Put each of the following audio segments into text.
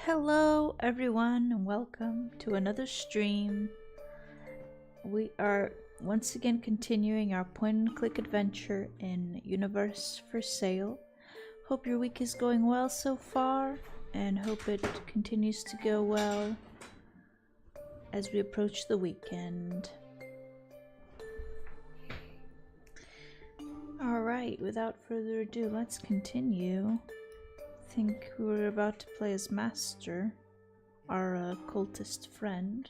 Hello everyone and welcome to another stream. We are once again continuing our point and click adventure in Universe for Sale. Hope your week is going well so far and hope it continues to go well as we approach the weekend. Alright, without further ado, let's continue. I think we were about to play as Master, our cultist friend.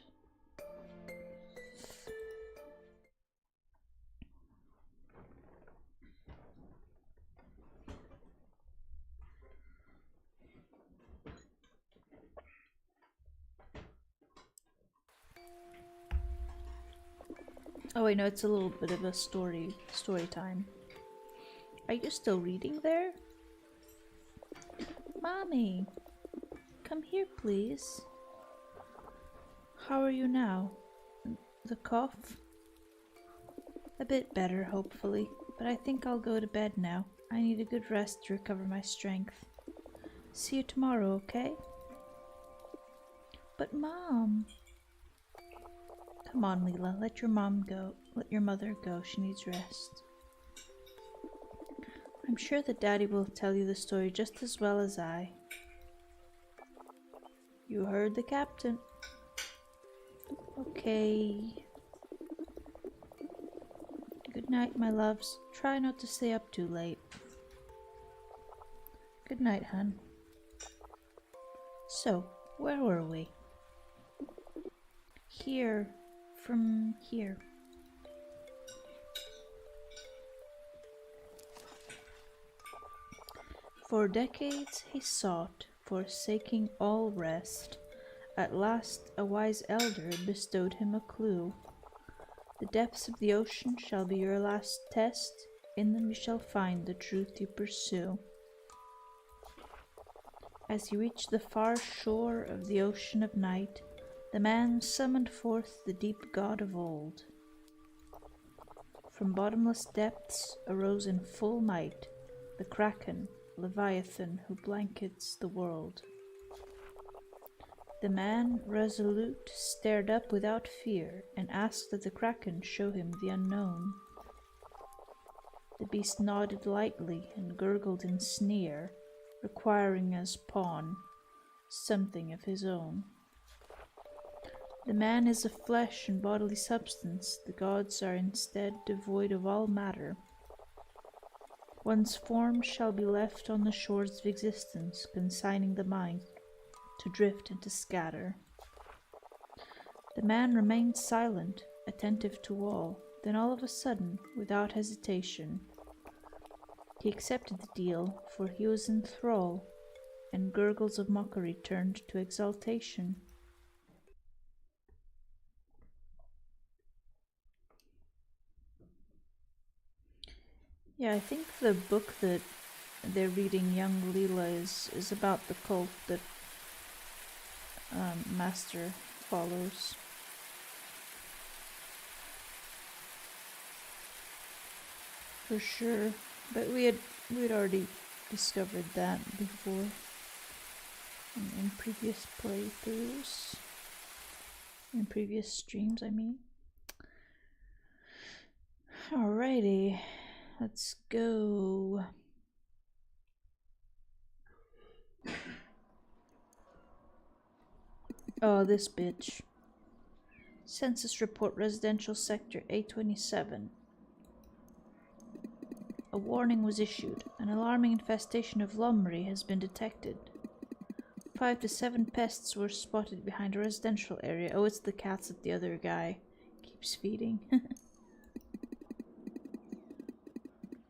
Oh wait, no, it's a little bit of a story time. Are you still reading there? Mommy, come here please. How are you now? The cough? A bit better, hopefully, but I think I'll go to bed now. I need a good rest to recover my strength. See you tomorrow, okay? But Mom... Come on, Leela, let your mother go, she needs rest. I'm sure that Daddy will tell you the story just as well as I. You heard the captain. Okay. Good night, my loves. Try not to stay up too late. Good night, hun. So, where were we? Here. From here. For decades he sought, forsaking all rest. At last a wise elder bestowed him a clue. The depths of the ocean shall be your last test. In them you shall find the truth you pursue. As he reached the far shore of the ocean of night, the man summoned forth the deep god of old. From bottomless depths arose in full might the kraken, Leviathan, who blankets the world. The man, resolute, stared up without fear and asked that the kraken show him the unknown. The beast nodded lightly and gurgled in sneer, requiring as pawn something of his own. The man is of flesh and bodily substance, the gods are instead devoid of all matter. One's form shall be left on the shores of existence, consigning the mind to drift and to scatter. The man remained silent, attentive to all, then all of a sudden, without hesitation, he accepted the deal, for he was in thrall, and gurgles of mockery turned to exaltation. Yeah, I think the book that they're reading, Young Leela, is about the cult that Master follows. For sure, but we had already discovered that before in previous playthroughs, in previous streams, I mean. Alrighty. Let's go. Oh, this bitch. Census report, residential sector A27. A warning was issued. An alarming infestation of Lomri has been detected. 5 to 7 pests were spotted behind a residential area. Oh, it's the cats that the other guy keeps feeding.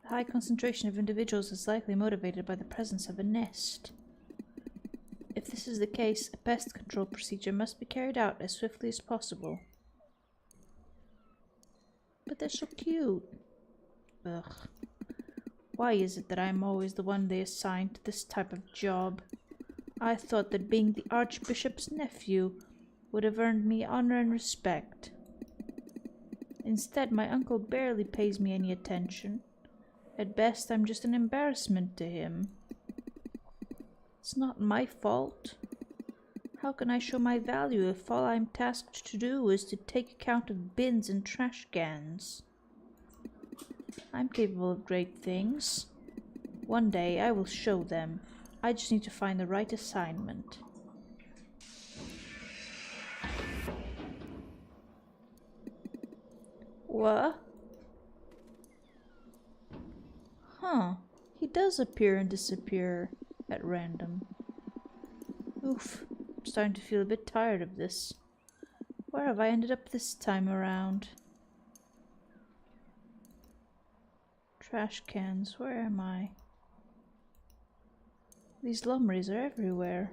The high concentration of individuals is likely motivated by the presence of a nest. If this is the case, a pest control procedure must be carried out as swiftly as possible. But they're so cute. Ugh. Why is it that I'm always the one they assign to this type of job? I thought that being the Archbishop's nephew would have earned me honor and respect. Instead, my uncle barely pays me any attention. At best, I'm just an embarrassment to him. It's not my fault. How can I show my value if all I'm tasked to do is to take account of bins and trash cans? I'm capable of great things. One day I will show them. I just need to find the right assignment. What? Huh. He does appear and disappear at random. Oof. I'm starting to feel a bit tired of this. Where have I ended up this time around? Trash cans, where am I? These lumberies are everywhere.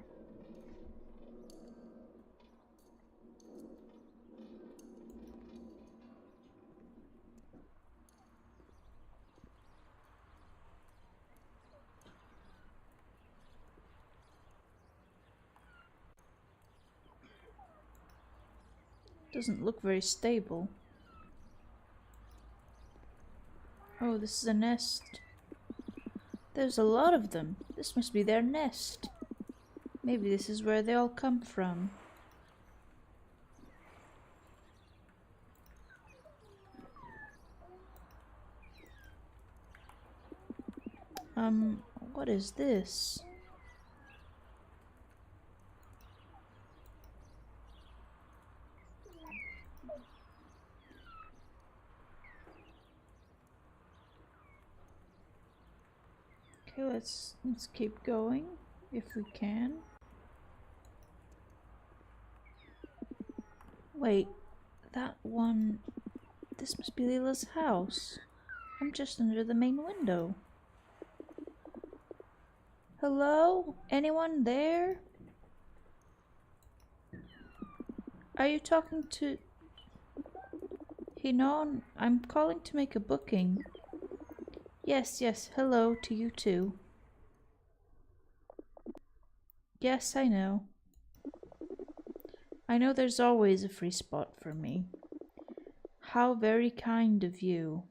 Doesn't look very stable. Oh, this is a nest. There's a lot of them. This must be their nest. Maybe this is where they all come from. What is this? Okay, let's keep going if we can. Wait, that one... This must be Leela's house. I'm just under the main window. Hello? Anyone there? Are you talking to... Hinon? I'm calling to make a booking. Yes, hello to you too. Yes, I know. I know there's always a free spot for me. How very kind of you.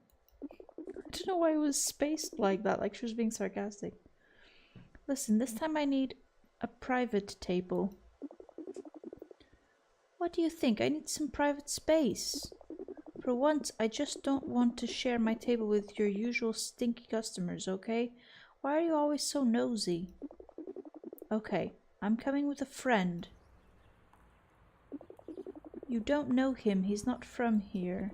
I don't know why it was spaced like that, like she was being sarcastic. Listen, this time I need a private table. What do you think? I need some private space. For once, I just don't want to share my table with your usual stinky customers, okay? Why are you always so nosy? Okay, I'm coming with a friend. You don't know him, he's not from here.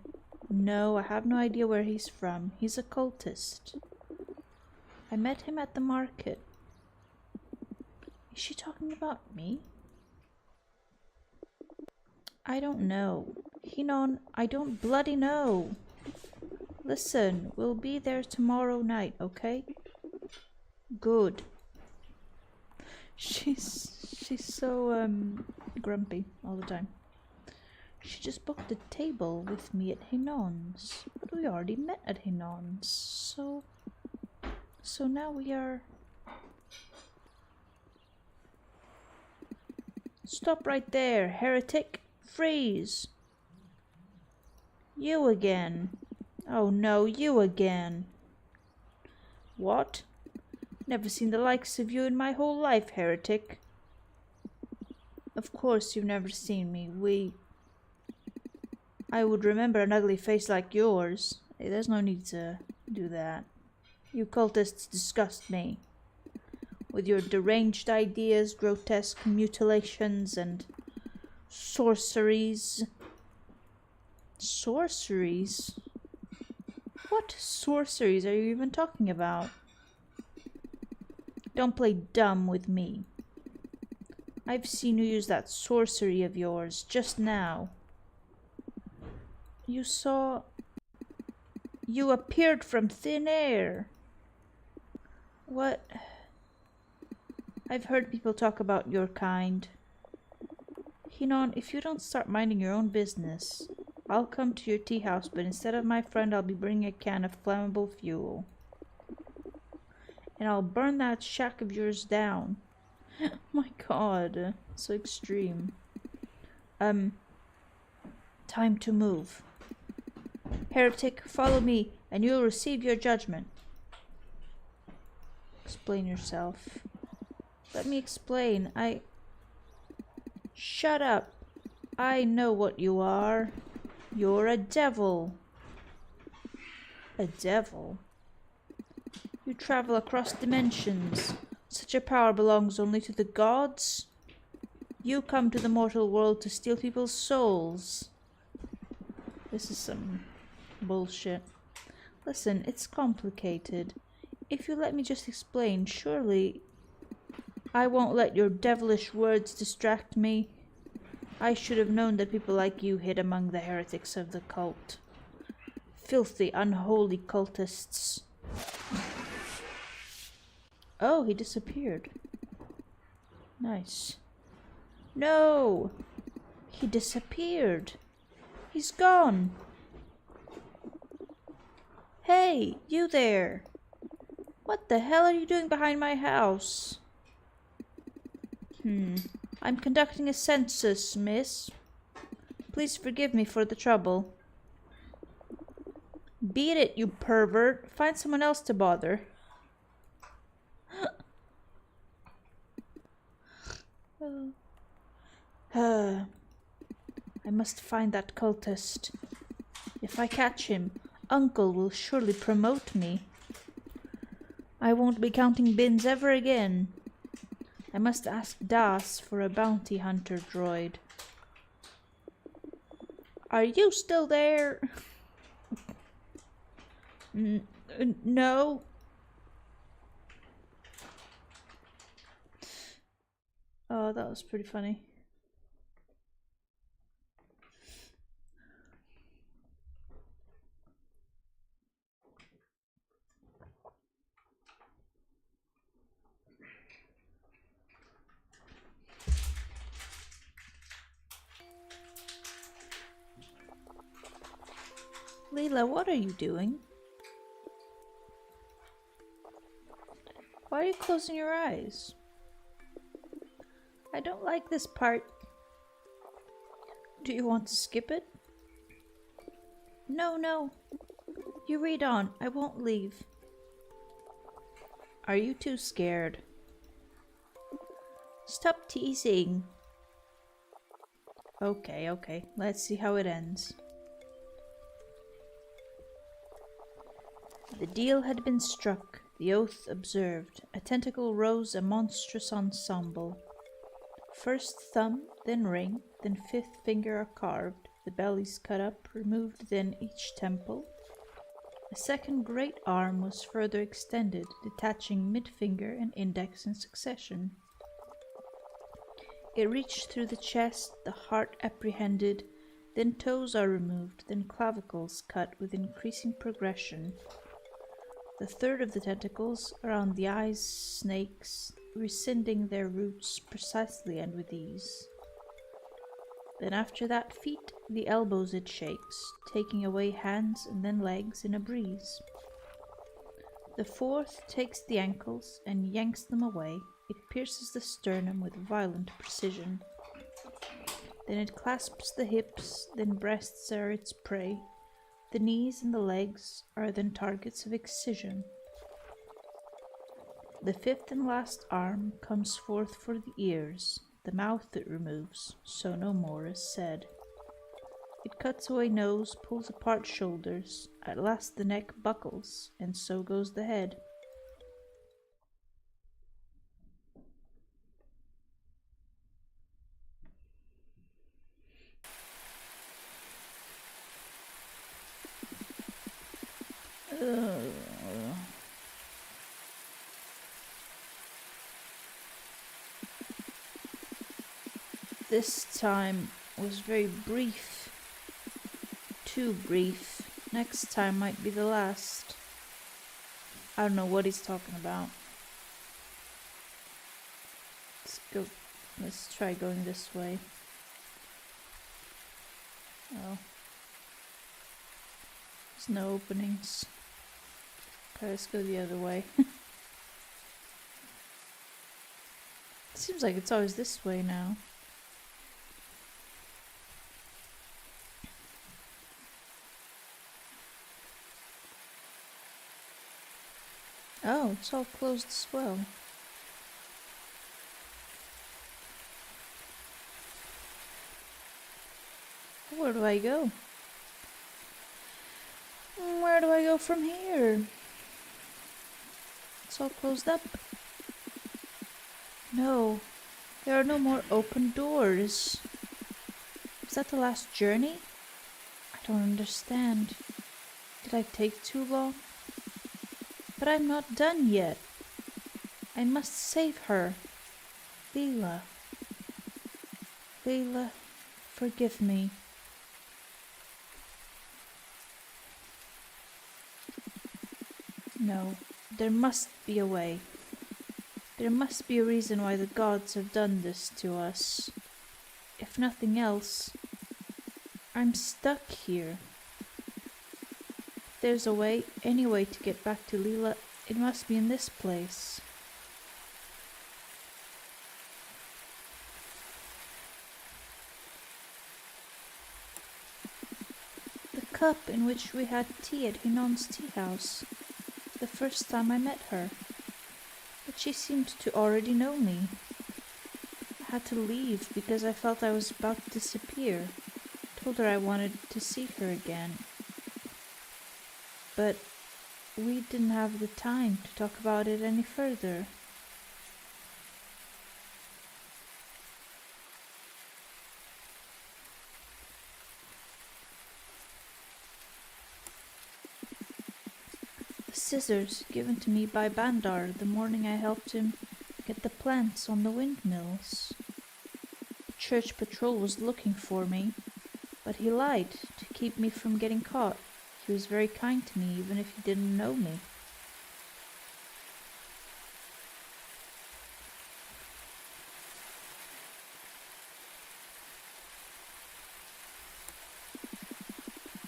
No, I have no idea where he's from. He's a cultist. I met him at the market. Is she talking about me? I don't know. Hinon, I don't bloody know. Listen, we'll be there tomorrow night, okay? Good. She's so grumpy all the time. She just booked a table with me at Hinon's. But we already met at Hinon's, so now we are... Stop right there, heretic! Freeze! You again. Oh no, you again. What? Never seen the likes of you in my whole life, heretic. Of course you've never seen me. I would remember an ugly face like yours. Hey, there's no need to do that. You cultists disgust me. With your deranged ideas, grotesque mutilations, and sorceries. Sorceries? What sorceries are you even talking about? Don't play dumb with me. I've seen you use that sorcery of yours just now. You saw... You appeared from thin air. What? I've heard people talk about your kind. Hinon, if you don't start minding your own business, I'll come to your tea house, but instead of my friend, I'll be bringing a can of flammable fuel. And I'll burn that shack of yours down. My god, so extreme. Time to move. Heretic, follow me, and you'll receive your judgment. Explain yourself. Let me explain. Shut up. I know what you are. You're a devil. A devil? You travel across dimensions. Such a power belongs only to the gods. You come to the mortal world to steal people's souls. This is some bullshit. Listen, it's complicated. If you let me just explain, surely I won't let your devilish words distract me. I should have known that people like you hid among the heretics of the cult. Filthy, unholy cultists. Oh, he disappeared. Nice. No! He disappeared. He's gone. Hey, you there! What the hell are you doing behind my house? I'm conducting a census, miss. Please forgive me for the trouble. Beat it, you pervert. Find someone else to bother. I must find that cultist. If I catch him, Uncle will surely promote me. I won't be counting bins ever again. I must ask Das for a bounty hunter droid. Are you still there? No. Oh, that was pretty funny. Leela, what are you doing? Why are you closing your eyes? I don't like this part. Do you want to skip it? No. You read on. I won't leave. Are you too scared? Stop teasing. Okay. Let's see how it ends. The deal had been struck, the oath observed. A tentacle rose, a monstrous ensemble. First thumb, then ring, then fifth finger are carved, the bellies cut up, removed then each temple. A second great arm was further extended, detaching mid-finger and index in succession. It reached through the chest, the heart apprehended, then toes are removed, then clavicles cut with increasing progression. The third of the tentacles around the eyes, snakes, rescinding their roots precisely and with ease. Then after that feet, the elbows it shakes, taking away hands and then legs in a breeze. The fourth takes the ankles and yanks them away. It pierces the sternum with violent precision. Then it clasps the hips, then breasts are its prey. The knees and the legs are then targets of excision. The fifth and last arm comes forth for the ears, the mouth it removes, so no more is said. It cuts away nose, pulls apart shoulders, at last the neck buckles, and so goes the head. This time was very brief. Too brief. Next time might be the last. I don't know what he's talking about. Let's try going this way. Oh. There's no openings. Okay, let's go the other way. Seems like it's always this way now. Oh, it's all closed as well. Where do I go? Where do I go from here? It's all closed up. No, there are no more open doors. Is that the last journey? I don't understand. Did I take too long? But I'm not done yet. I must save her. Leela. Leela, forgive me. No, there must be a way. There must be a reason why the gods have done this to us. If nothing else, I'm stuck here. If there's a way, any way to get back to Leela, it must be in this place. The cup in which we had tea at Hinon's tea house, the first time I met her. But she seemed to already know me. I had to leave because I felt I was about to disappear. Told her I wanted to see her again. But we didn't have the time to talk about it any further. The scissors given to me by Bandar the morning I helped him get the plants on the windmills. The church patrol was looking for me, but he lied to keep me from getting caught. He was very kind to me even if he didn't know me.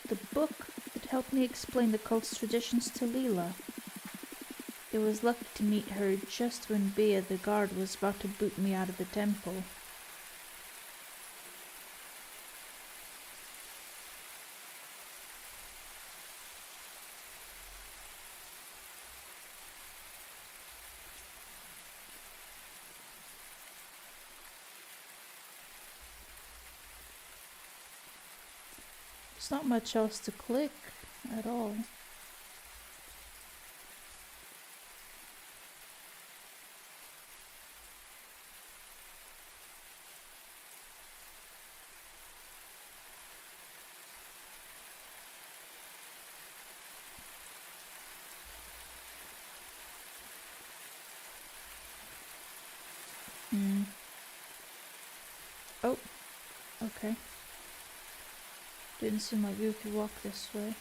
The book that helped me explain the cult's traditions to Leela. It was lucky to meet her just when Bea the guard was about to boot me out of the temple. There's not much else to click at all. Oh, okay. Didn't seem like you could walk this way.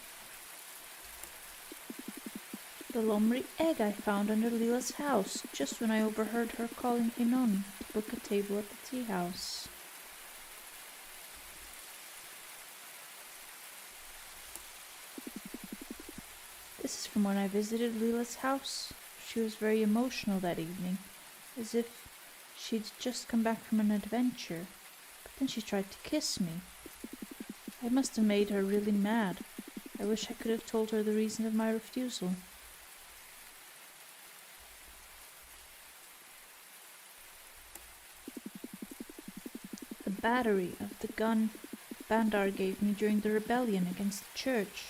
The Lomri egg I found under Leela's house, just when I overheard her calling Hinon to book a table at the tea house. This is from when I visited Leela's house. She was very emotional that evening, as if she'd just come back from an adventure, but then she tried to kiss me. I must have made her really mad. I wish I could have told her the reason of my refusal. The battery of the gun Bandar gave me during the rebellion against the church.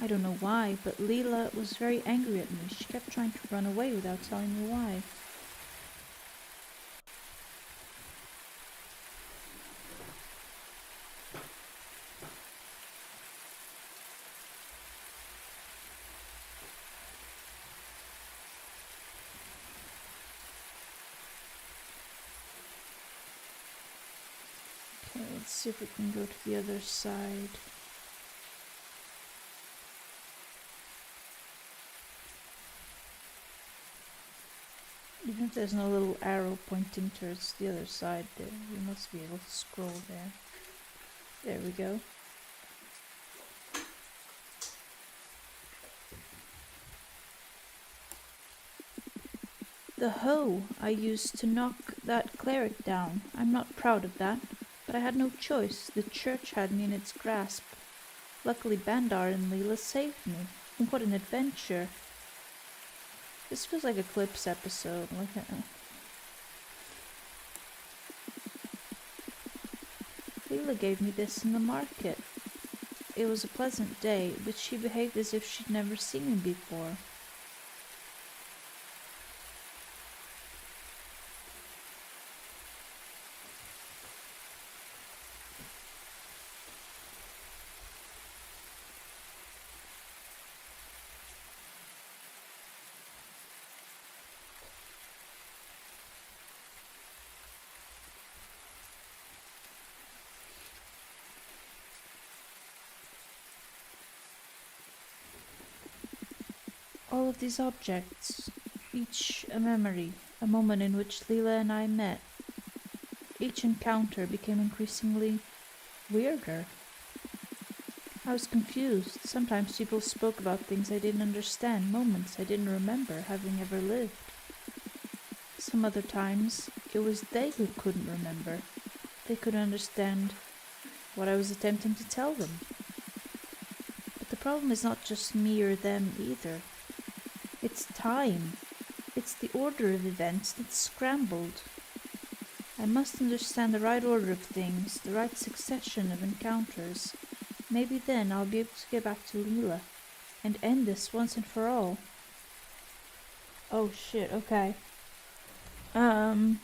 I don't know why, but Leela was very angry at me. She kept trying to run away without telling me why. Okay, let's see if we can go to the other side. Even if there's no little arrow pointing towards the other side, there we must be able to scroll there. There we go. The hoe I used to knock that cleric down. I'm not proud of that, but I had no choice. The church had me in its grasp. Luckily Bandar and Leela saved me. What an adventure. This feels like a Clips episode. Leela gave me this in the market. It was a pleasant day, but she behaved as if she'd never seen me before. All of these objects, each a memory, a moment in which Leela and I met. Each encounter became increasingly weirder. I was confused. Sometimes people spoke about things I didn't understand, moments I didn't remember having ever lived. Some other times, it was they who couldn't remember. They couldn't understand what I was attempting to tell them. But the problem is not just me or them either. It's time. It's the order of events that's scrambled. I must understand the right order of things, the right succession of encounters. Maybe then I'll be able to get back to Leela and end this once and for all. Oh shit, okay. I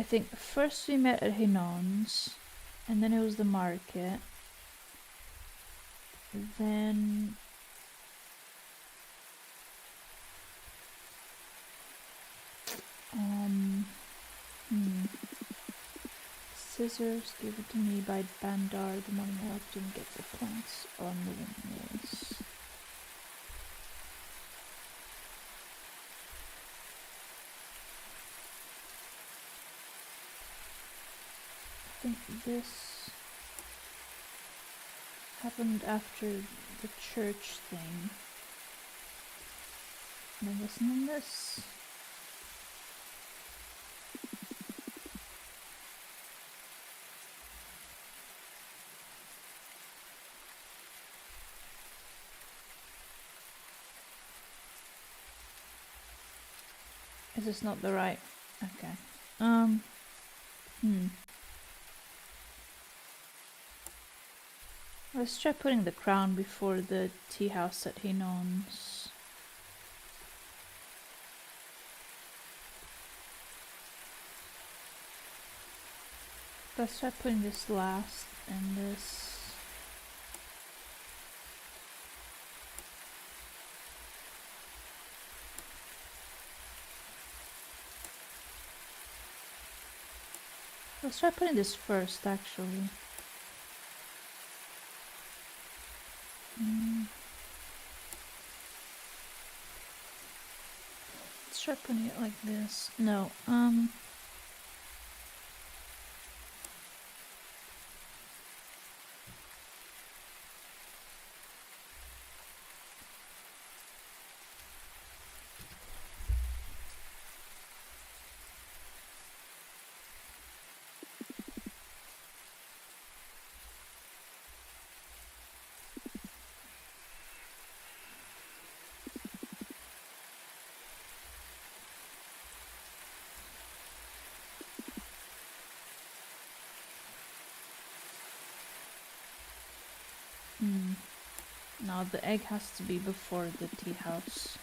think first we met at Hinon's, and then it was the market. Then scissors gave it to me by Bandar the morning I helped him get the plants on the windmills. I think this happened after the church thing. And then this and then this. Is this not the right? Okay. Let's try putting the crown before the tea house at Hinon's. Let's try putting this last and this. Let's try putting this first, actually. Let's try putting it like this. No, no, the egg has to be before the tea house.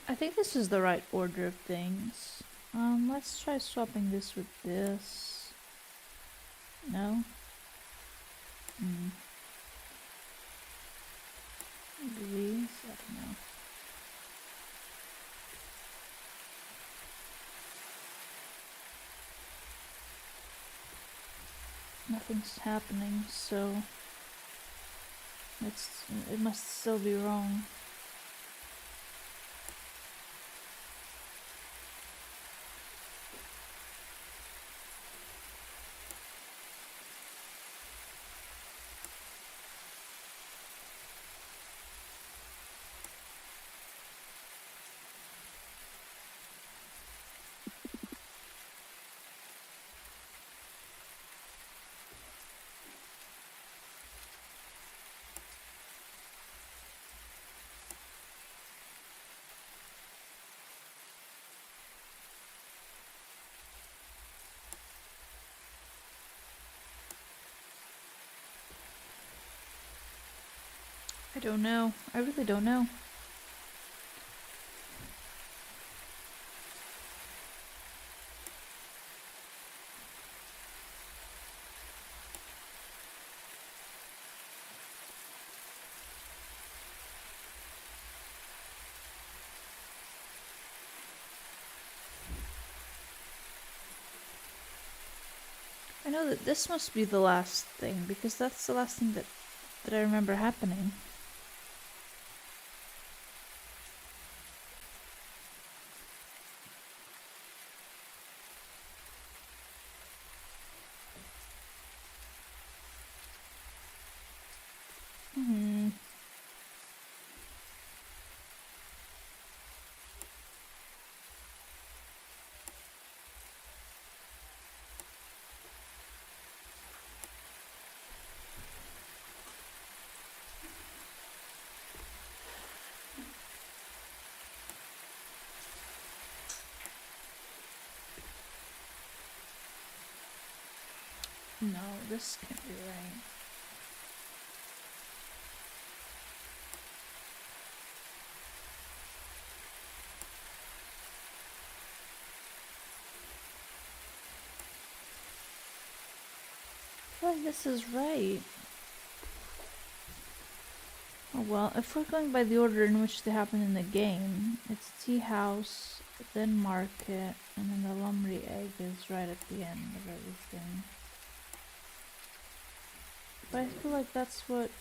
I think this is the right order of things. Let's try swapping this with this. No? Maybe these? I don't know. Nothing's happening, so it must still be wrong. I don't know. I really don't know. I know that this must be the last thing, because that's the last thing that I remember happening. No, this can't be right. I feel like this is right. Oh well, if we're going by the order in which they happen in the game, it's tea house, then market, and then the lumbery egg is right at the end of everything. But I feel like that's what...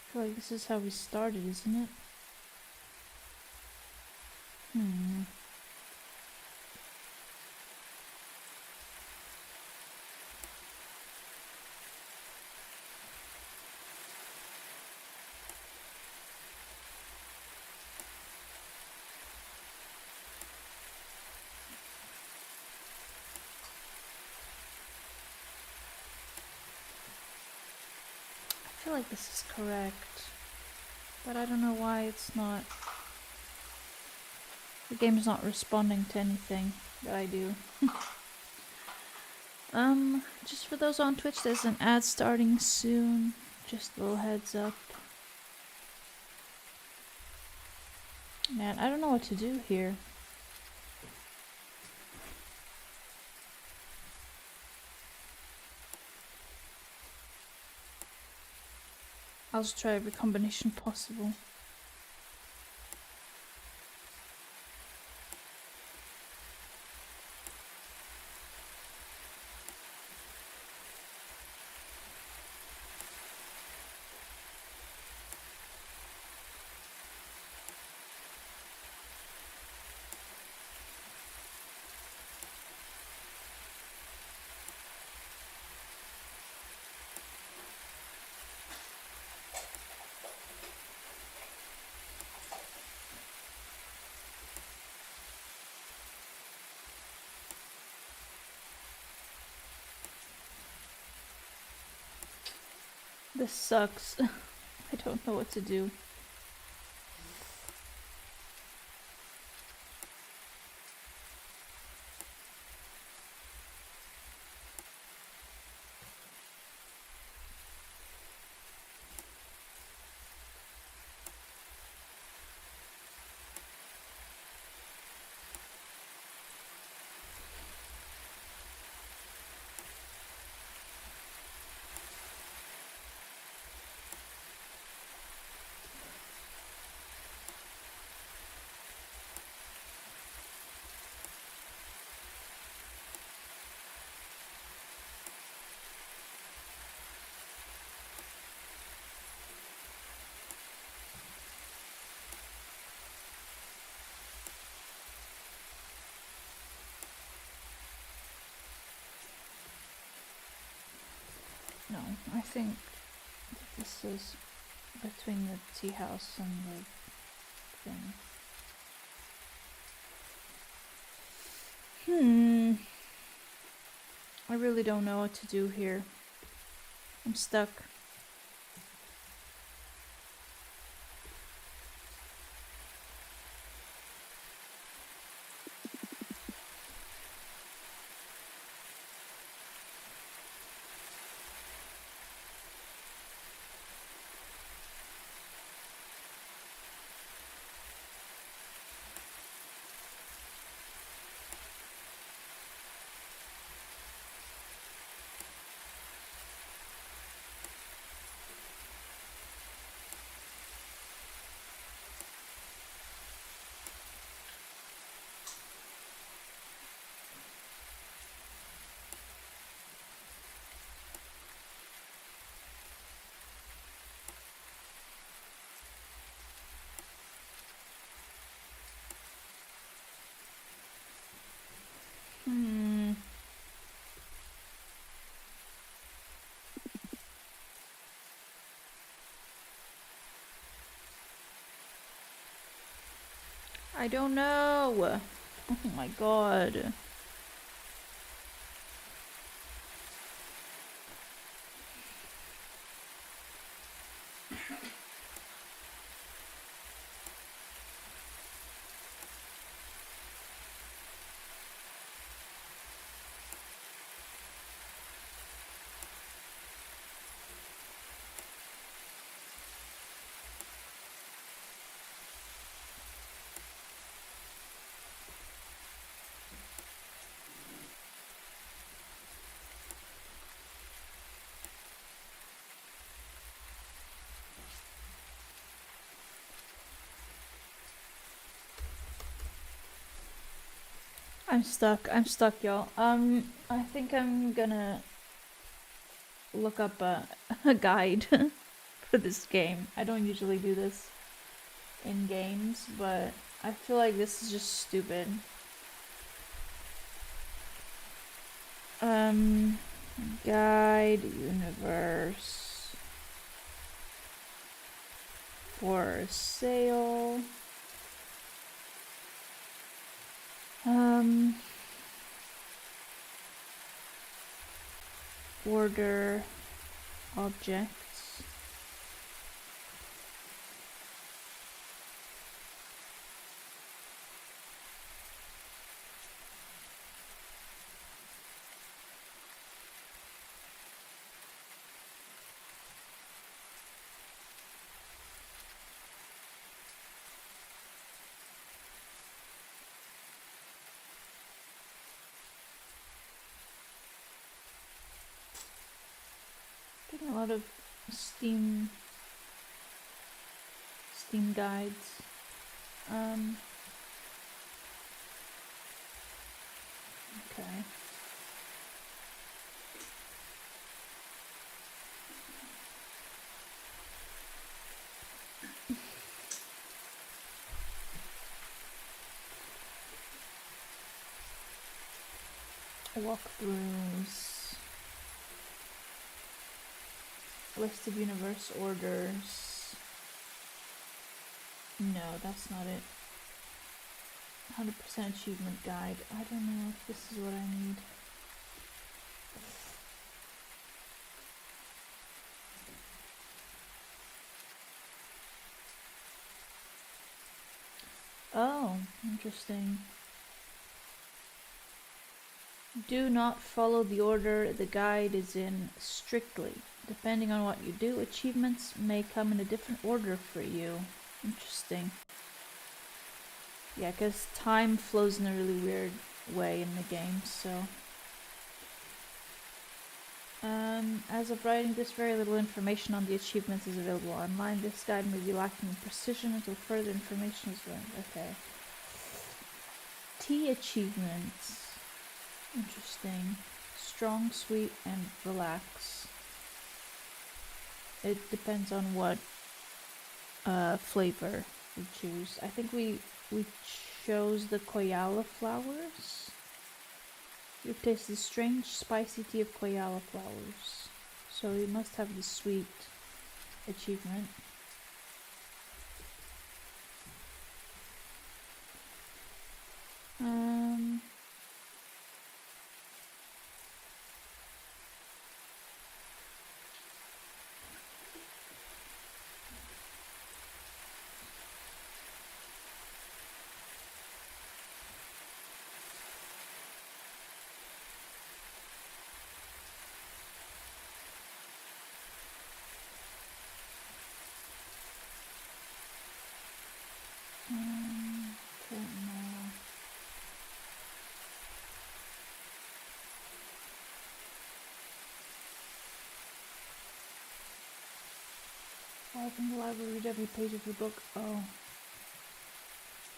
I feel like this is how we started, isn't it? I feel like this is correct, but I don't know why it's not. The game's not responding to anything that I do. Just for those on Twitch, there's an ad starting soon. Just a little heads up. Man, I don't know what to do here. I'll just try every combination possible. This sucks. I don't know what to do. No, I think this is between the tea house and the thing. I really don't know what to do here. I'm stuck. I don't know. Oh my god. I'm stuck, y'all. I think I'm gonna look up a guide for this game. I don't usually do this in games, but I feel like this is just stupid. Guide universe for sale. Order objects. Getting a lot of Steam guides. Okay. Walkthroughs. List of universe orders. No, that's not it. 100% achievement guide. I don't know if this is what I need. Oh, interesting. Do not follow the order the guide is in strictly. Depending on what you do, achievements may come in a different order for you. Interesting. Yeah, because time flows in a really weird way in the game, so... as of writing this, very little information on the achievements is available online. This guide may be lacking in precision until further information is learned. Okay. Tea achievements. Interesting. Strong, sweet, and relax. It depends on what flavor we choose. I think we chose the koyala flowers. You've tasted the strange, spicy tea of koyala flowers. So we must have the sweet achievement. In the library, read every page of your book. Oh,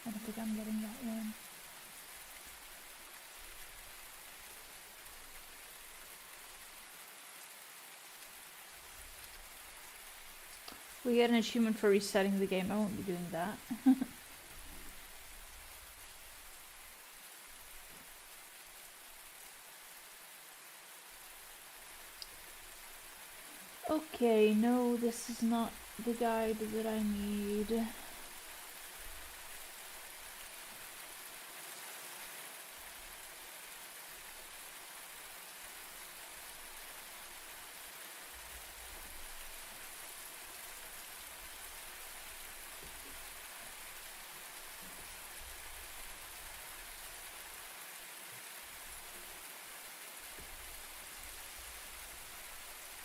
I don't think I'm getting that one. We get an achievement for resetting the game. I won't be doing that. Okay, no, this is not the guide that I need.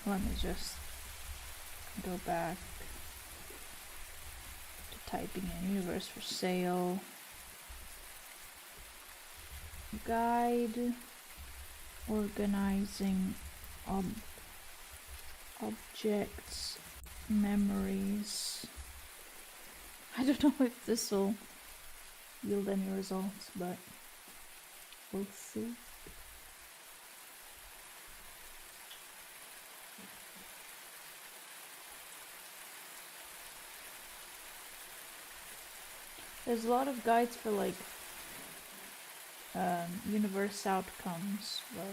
Let me just go back to typing in universe for sale. Guide organizing objects, memories. I don't know if this will yield any results, but we'll see. There's a lot of guides for like universe outcomes, but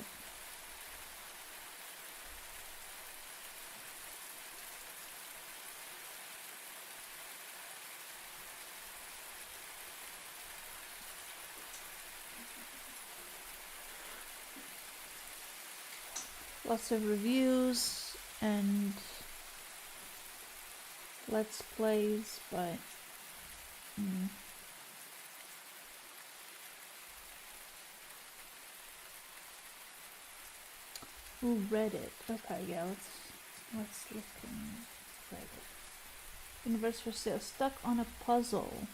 lots of reviews and let's plays, but ooh, Reddit. Okay, yeah, let's look in Reddit. Universe for sale. Stuck on a puzzle.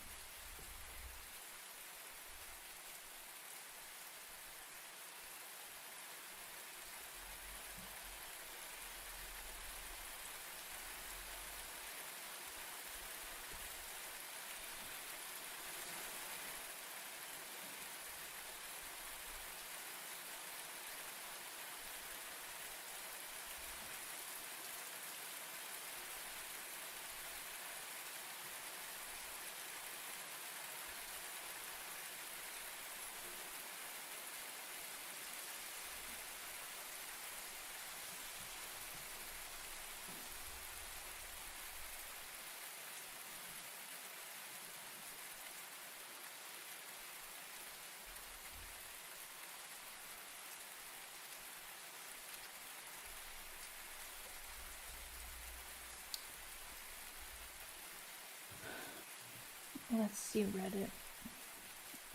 Let's see Reddit.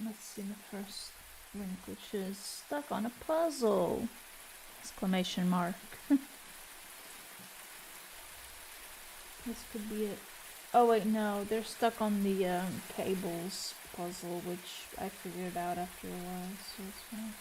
Let's see the first link, which is stuck on a puzzle! Exclamation mark. This could be it. Oh wait, no, they're stuck on the cables puzzle, which I figured out after a while, so it's fine.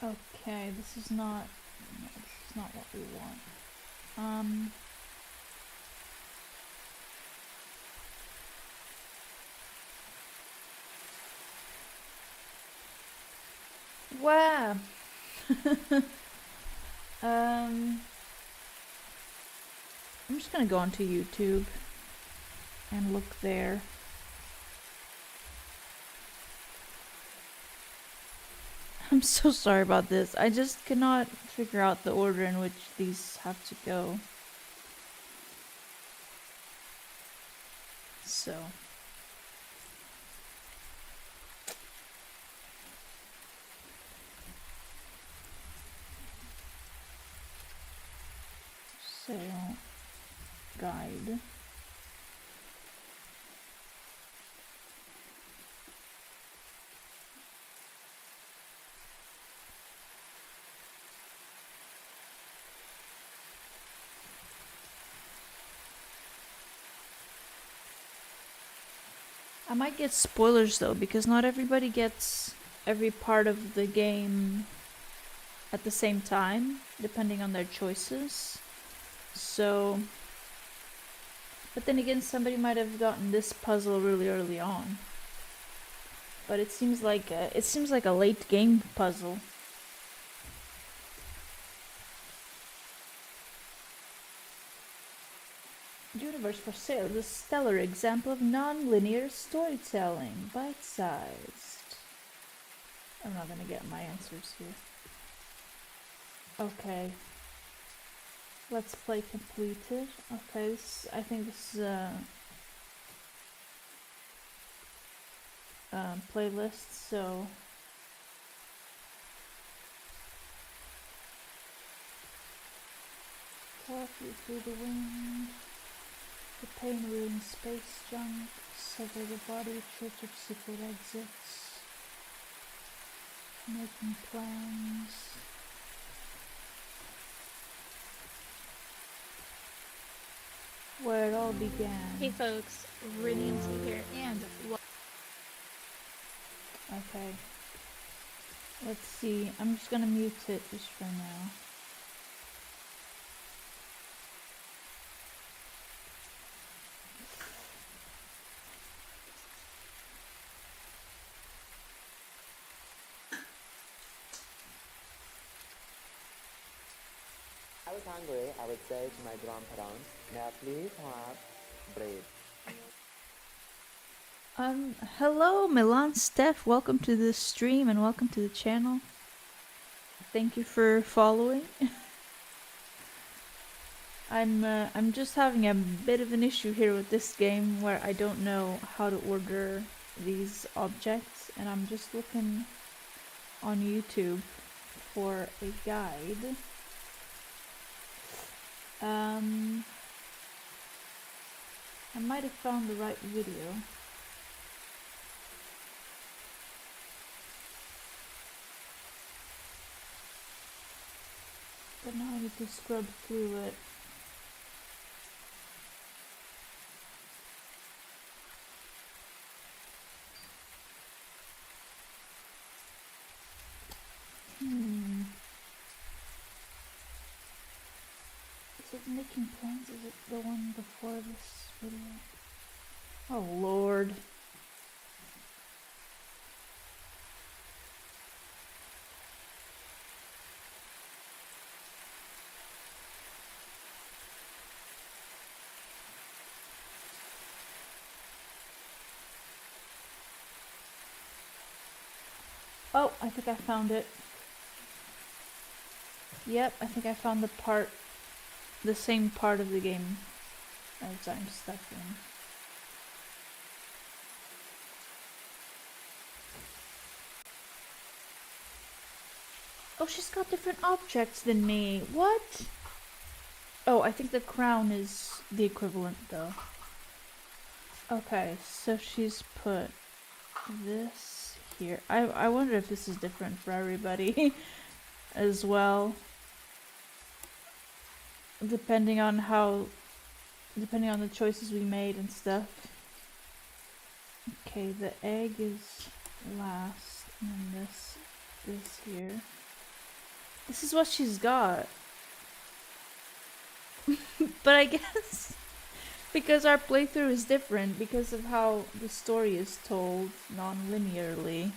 Okay, this is not what we want. Wow. I'm just gonna go onto YouTube and look there. I'm so sorry about this. I just cannot figure out the order in which these have to go. So. Sale guide. I might get spoilers though, because not everybody gets every part of the game at the same time, depending on their choices. So, but then again, somebody might have gotten this puzzle really early on. But it seems like a late game puzzle. Universe for Sale is a stellar example of non-linear storytelling, bite-sized. I'm not gonna get my answers here. Okay. Let's play completed. Okay, this, I think this is playlist, so coffee through the wind, the pain ruined space junk, sever the body, church of secret exits, making plans. Where it all began. Hey folks, Radiancy here, and Okay. Let's see. I'm just gonna mute it just for now. I was hungry, I would say to my grandparents, may I please have bread? Hello Milan Steph, welcome to the stream and welcome to the channel. Thank you for following. I'm just having a bit of an issue here with this game where I don't know how to order these objects, and I'm just looking on YouTube for a guide. I might have found the right video. But now I need to scrub through it. Is it making plans? Is it the one before this video? Oh Lord. Oh, I think I found it. Yep, I think I found the same part of the game as I'm stuck in. Oh, she's got different objects than me. What? Oh, I think the crown is the equivalent though. Okay, so she's put this here. I wonder if this is different for everybody as well. Depending on the choices we made and stuff. Okay, the egg is last, and then this is here. This is what she's got. But I guess because our playthrough is different, because of how the story is told non-linearly,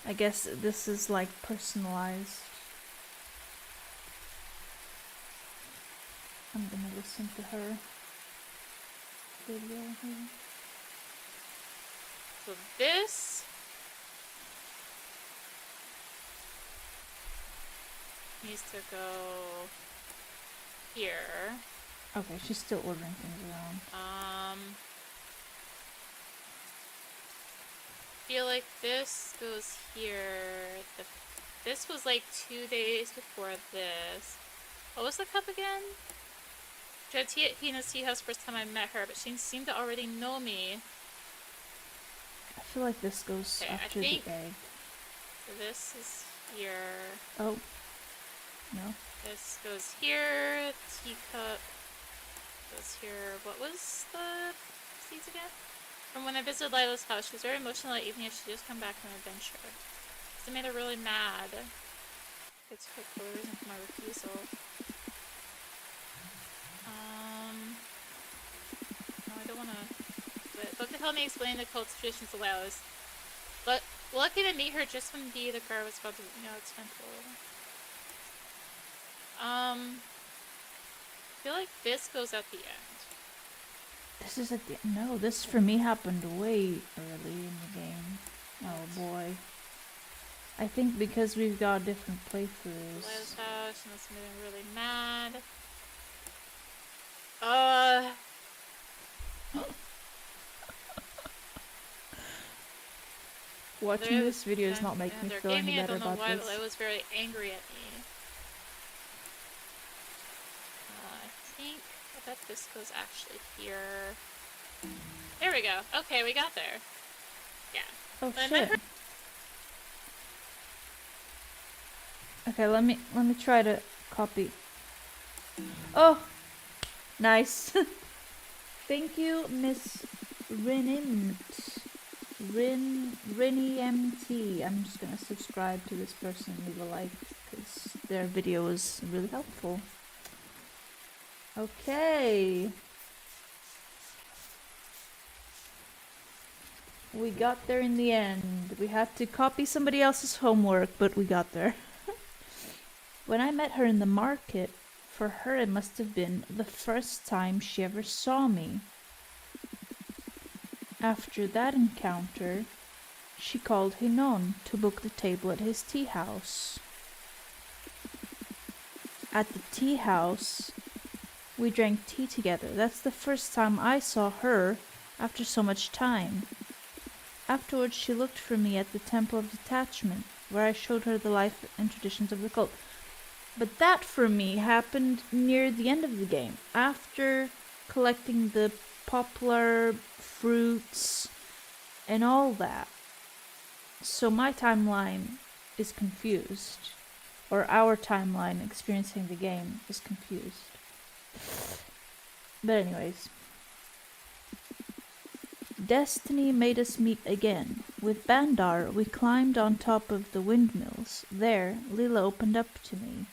I guess this is like personalized. I'm gonna listen to her video here. so this needs to go here. Okay, she's still ordering things around. Feel like this goes here. This was like 2 days before this. What was the cup again? She had tea at Tina's tea house first time I met her, but she seemed to already know me. I feel like this goes Okay, after the egg. So this is here. Oh. No. This goes here. Teacup goes here. What was the seeds again? From when I visited Lila's house, she was very emotional that evening as she just come back from an adventure. It made her really mad. It's her reason for my refusal. No, I don't want to. Book to help me explain the cult situations to Lila's. But lucky to meet her just when the car was about to. You know, it's fine. I feel like this goes at the end. This is at the no. This for me happened way early in the game. Oh boy. I think because we've got different playthroughs. Lila's house, and that's made him really mad. Watching this video is not making me feel any better about this. I don't know why, but I was very angry at me. I bet this goes actually here. There we go. Okay, we got there. Yeah. Oh shit. Okay, let me try to copy. Oh, nice. Thank you, Miss Rinny MT. I'm just gonna subscribe to this person and leave a like because their video was really helpful. Okay. We got there in the end. We had to copy somebody else's homework, but we got there. When I met her in the market, for her it must have been the first time she ever saw me. After that encounter, she called Hinon to book the table at his tea house. At the tea house, we drank tea together. That's the first time I saw her after so much time. Afterwards, she looked for me at the Temple of Detachment, where I showed her the life and traditions of the cult. But that, for me, happened near the end of the game, after collecting the poplar fruits and all that. So my timeline is confused, or our timeline experiencing the game is confused. But anyways, destiny made us meet again. With Bandar, we climbed on top of the windmills. There, Lila opened up to me.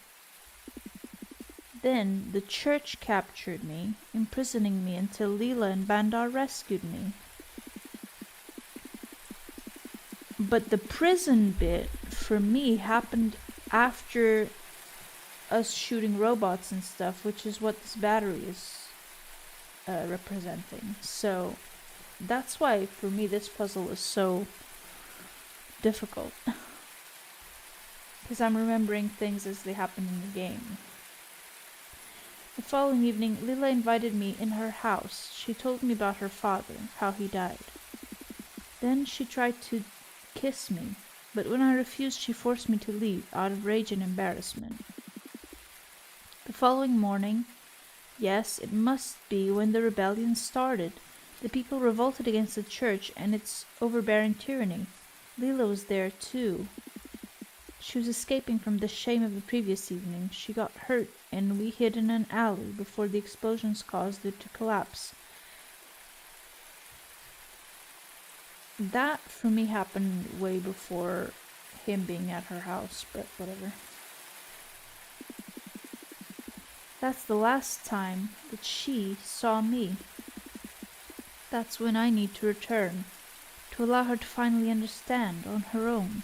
Then the church captured me, imprisoning me until Lila and Bandar rescued me. But the prison bit, for me, happened after us shooting robots and stuff, which is what this battery is representing. So that's why, for me, this puzzle is so difficult. Because I'm remembering things as they happened in the game. The following evening, Lila invited me in her house. She told me about her father, how he died. Then she tried to kiss me, but when I refused, she forced me to leave, out of rage and embarrassment. The following morning, yes, it must be when the rebellion started, the people revolted against the church and its overbearing tyranny. Lila was there too. She was escaping from the shame of the previous evening. She got hurt, and we hid in an alley before the explosions caused it to collapse. That, for me, happened way before him being at her house, but whatever. That's the last time that she saw me. That's when I need to return, to allow her to finally understand on her own.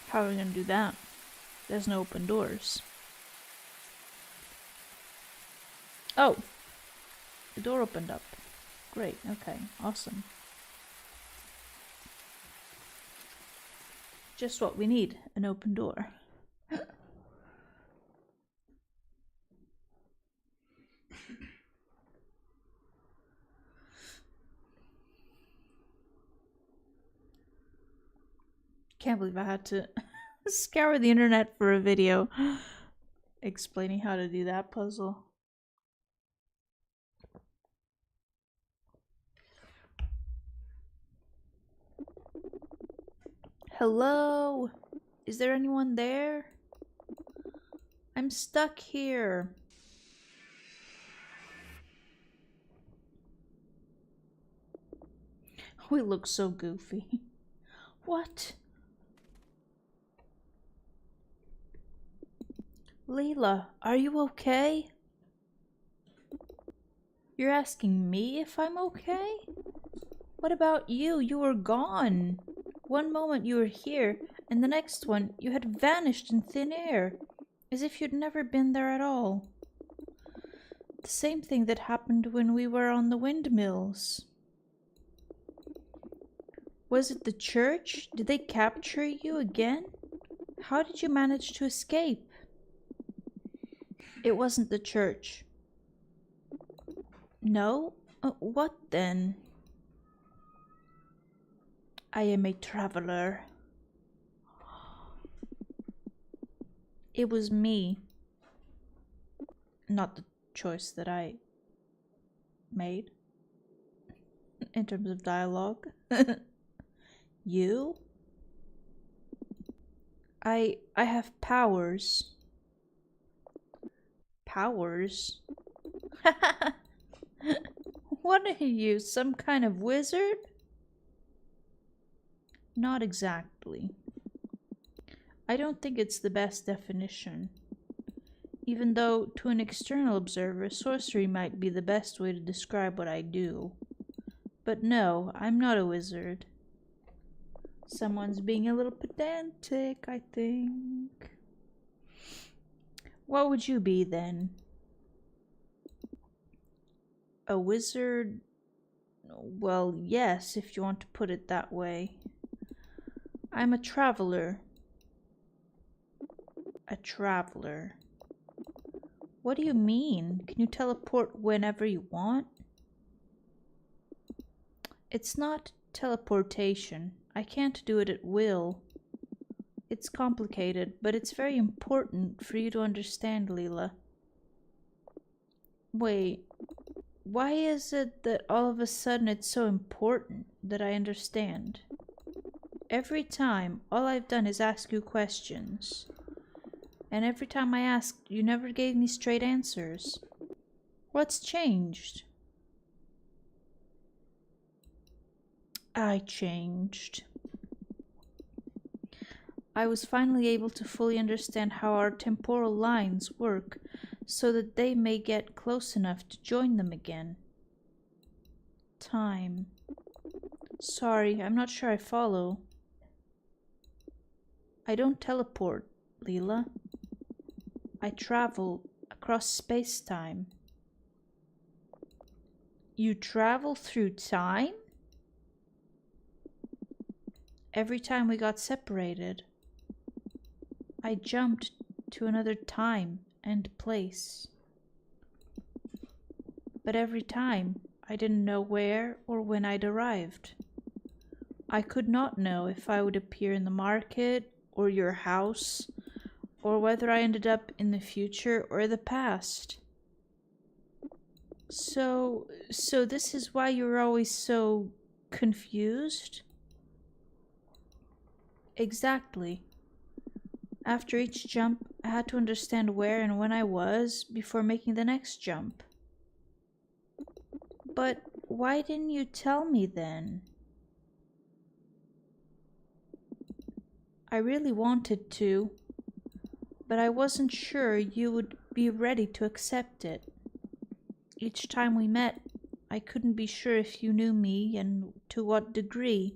How are we going to do that? There's no open doors. Oh! The door opened up. Great, okay, awesome. Just what we need, an open door. Can't believe I had to scour the internet for a video explaining how to do that puzzle. Hello? Is there anyone there? I'm stuck here. We look so goofy. What? Leela, are you okay? You're asking me if I'm okay? What about you? You were gone. One moment you were here, and the next one you had vanished in thin air, as if you'd never been there at all. The same thing that happened when we were on the windmills. Was it the church? Did they capture you again? How did you manage to escape? It wasn't the church. No? What then? I am a traveler. It was me. Not the choice that I made in terms of dialogue. You? I have powers. Powers? What are you, some kind of wizard? Not exactly. I don't think it's the best definition. Even though, to an external observer, sorcery might be the best way to describe what I do. But no, I'm not a wizard. Someone's being a little pedantic, I think. What would you be then? A wizard? Well, yes, if you want to put it that way. I'm a traveler. A traveler. What do you mean? Can you teleport whenever you want? It's not teleportation. I can't do it at will. It's complicated, but it's very important for you to understand, Leela. Wait, why is it that all of a sudden it's so important that I understand? Every time, all I've done is ask you questions. And every time I asked, you never gave me straight answers. What's changed? I changed. I was finally able to fully understand how our temporal lines work so that they may get close enough to join them again. Time. Sorry, I'm not sure I follow. I don't teleport, Leela. I travel across space-time. You travel through time? Every time we got separated, I jumped to another time and place. But every time, I didn't know where or when I'd arrived. I could not know if I would appear in the market or your house, or whether I ended up in the future or the past. So this is why you're always so confused? Exactly. After each jump, I had to understand where and when I was before making the next jump. But why didn't you tell me then? I really wanted to, but I wasn't sure you would be ready to accept it. Each time we met, I couldn't be sure if you knew me and to what degree.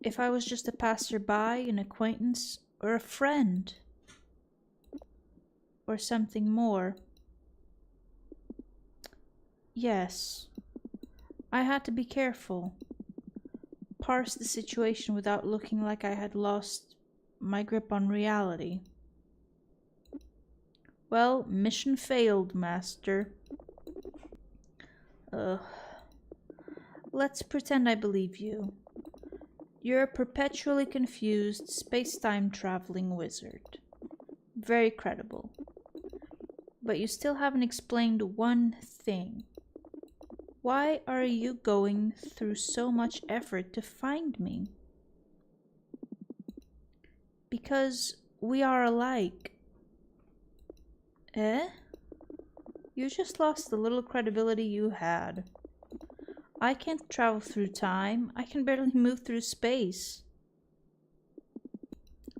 If I was just a passerby, an acquaintance, or a friend. Or something more. Yes, I had to be careful. Parse the situation without looking like I had lost my grip on reality. Well, mission failed, Master. Let's pretend I believe you. You're a perpetually confused space-time traveling wizard. Very credible. But you still haven't explained one thing. Why are you going through so much effort to find me? Because we are alike. Eh? You just lost the little credibility you had. I can't travel through time. I can barely move through space.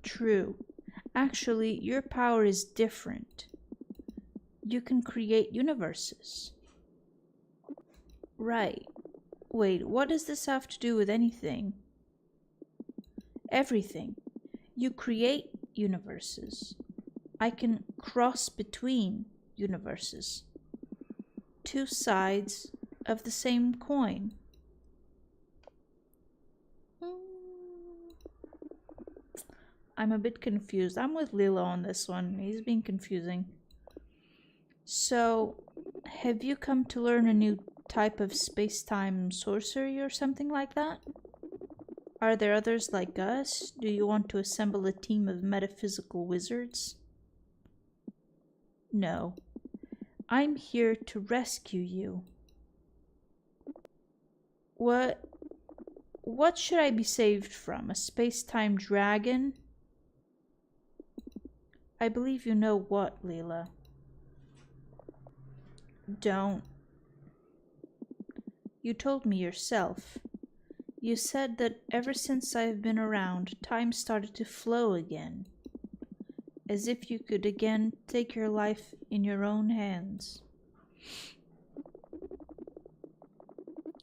True. Actually, your power is different. You can create universes. Right. Wait, what does this have to do with anything? Everything. You create universes. I can cross between universes. Two sides of the same coin. I'm a bit confused. I'm with Lilo on this one. He's being confusing. So, have you come to learn a new type of space-time sorcery or something like that? Are there others like us? Do you want to assemble a team of metaphysical wizards? No. I'm here to rescue you. What should I be saved from? A space-time dragon? I believe you know what, Leela. Don't. You told me yourself. You said that ever since I've been around, time started to flow again. As if you could again take your life in your own hands.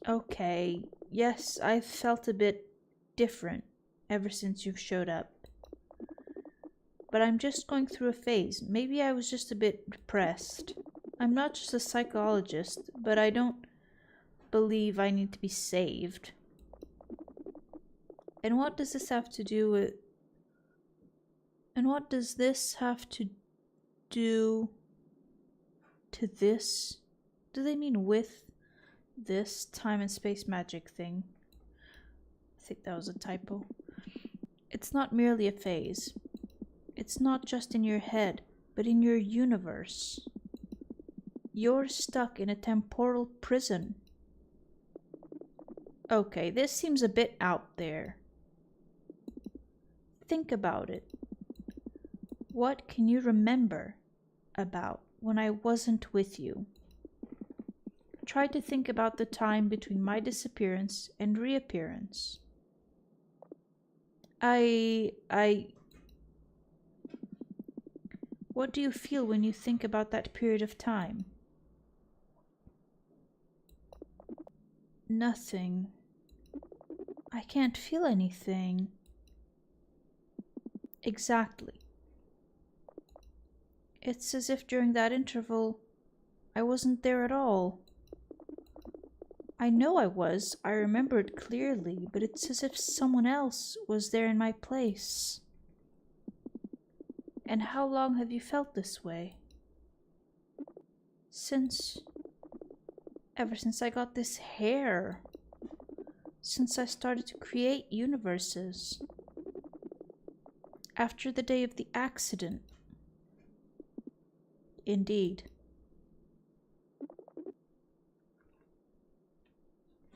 Okay, yes, I've felt a bit different ever since you've showed up. But I'm just going through a phase. Maybe I was just a bit depressed. I'm not just a psychologist, but I don't believe I need to be saved. And what does this have to do with... And what does this have to do to this? Do they mean with this time and space magic thing? I think that was a typo. It's not merely a phase. It's not just in your head, but in your universe. You're stuck in a temporal prison. Okay, this seems a bit out there. Think about it. What can you remember about when I wasn't with you? Try to think about the time between my disappearance and reappearance. What do you feel when you think about that period of time? Nothing. I can't feel anything. Exactly. It's as if during that interval, I wasn't there at all. I know I was, I remember it clearly, but it's as if someone else was there in my place. And how long have you felt this way? Ever since I got this hair. Since I started to create universes. After the day of the accident. Indeed.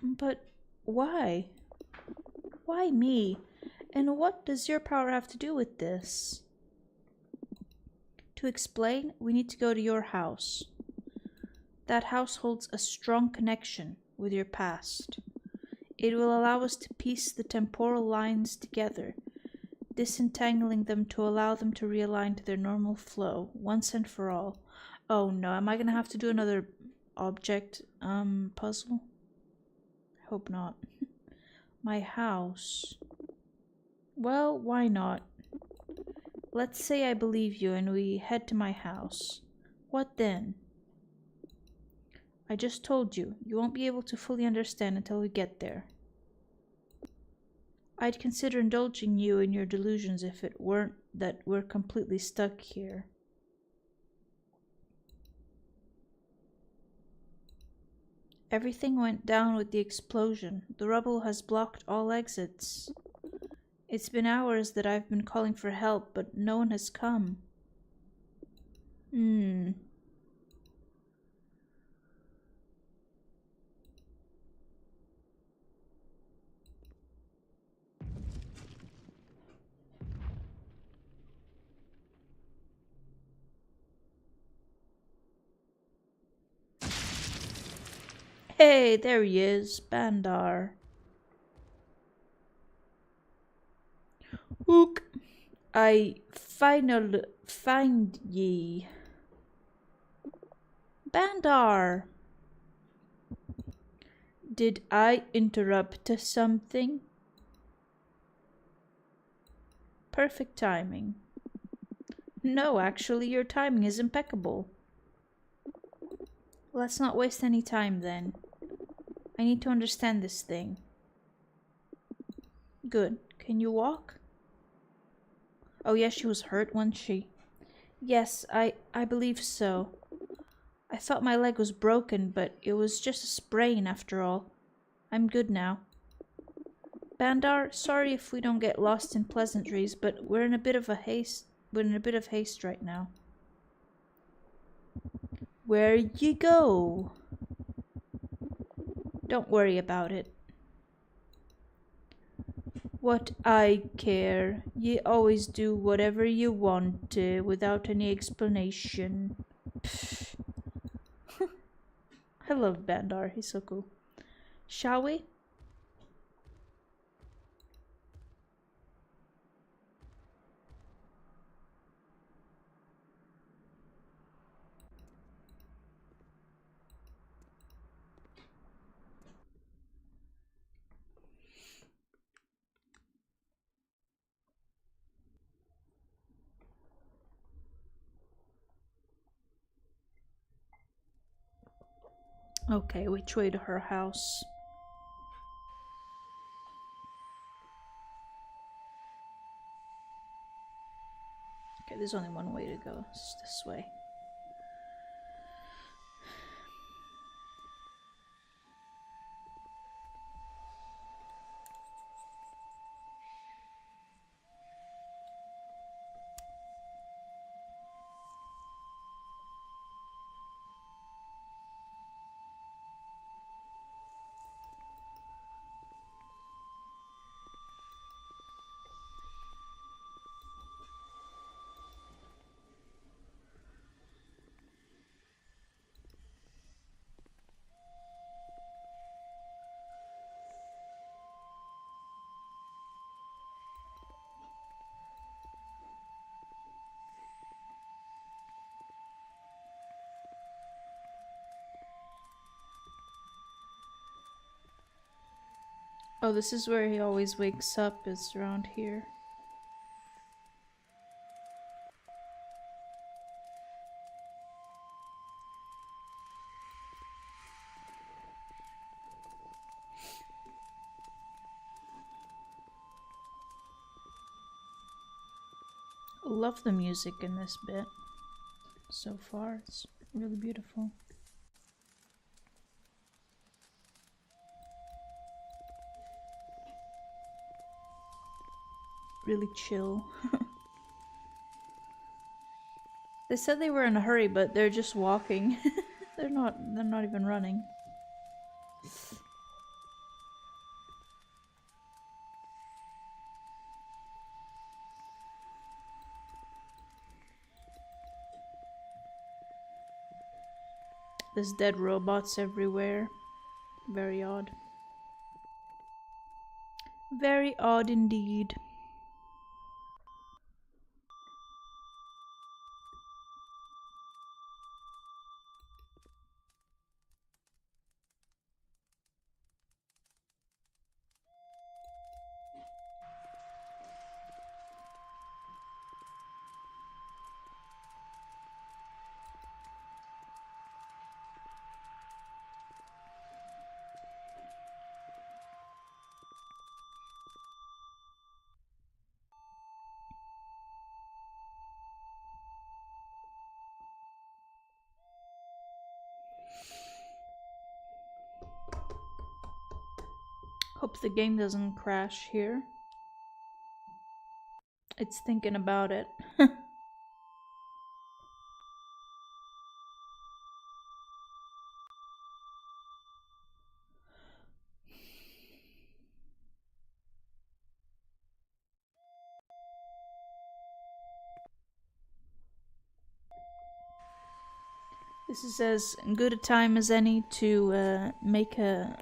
But why? Why me? And what does your power have to do with this? To explain, we need to go to your house. That house holds a strong connection with your past. It will allow us to piece the temporal lines together, disentangling them to allow them to realign to their normal flow, once and for all. Oh no, am I gonna have to do another object puzzle? I hope not. My house. Well, why not? Let's say I believe you and we head to my house. What then? I just told you, you won't be able to fully understand until we get there. I'd consider indulging you in your delusions if it weren't that we're completely stuck here. Everything went down with the explosion. The rubble has blocked all exits. It's been hours that I've been calling for help, but no one has come. Hey, there he is, Bandar. Ook, I finally find ye. Bandar! Did I interrupt something? Perfect timing. No, actually, your timing is impeccable. Let's not waste any time then. I need to understand this thing. Good. Can you walk? Oh yes, she was hurt, wasn't she? Yes, I believe so. I thought my leg was broken, but it was just a sprain after all. I'm good now. Bandar, sorry if we don't get lost in pleasantries, but we're in a bit of haste right now. Where you go? Don't worry about it. What I care. You always do whatever you want without any explanation. I love Bandar, he's so cool. Shall we? Okay, which way to her house? Okay, there's only one way to go. It's this way. Oh, this is where he always wakes up, is around here. Love the music in this bit. So far, it's really beautiful. Really chill. They said they were in a hurry, but they're just walking. they're not even running. There's dead robots everywhere. Very odd. Very odd indeed. Hope the game doesn't crash here. It's thinking about it. This is as good a time as any to make a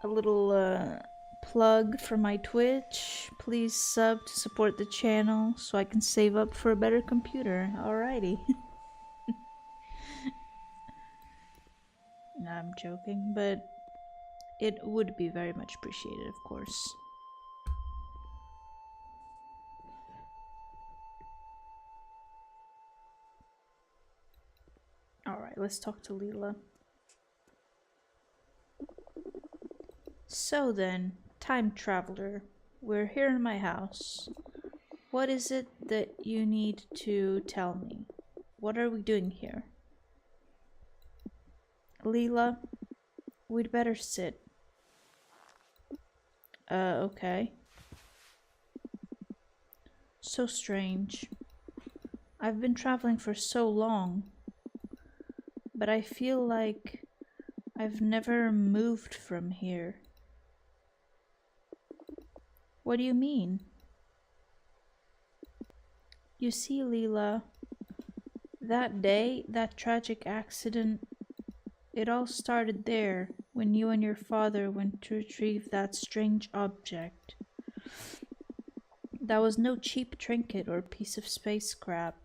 little plug for my Twitch. Please sub to support the channel so I can save up for a better computer. Alrighty. I'm joking, but it would be very much appreciated, of course. Alright, let's talk to Leela. So then, time traveler, we're here in my house. What is it that you need to tell me? What are we doing here? Leela, we'd better sit. Okay. So strange. I've been traveling for so long, but I feel like I've never moved from here. What do you mean? You see, Leela, that day, that tragic accident, it all started there when you and your father went to retrieve that strange object. That was no cheap trinket or piece of space scrap.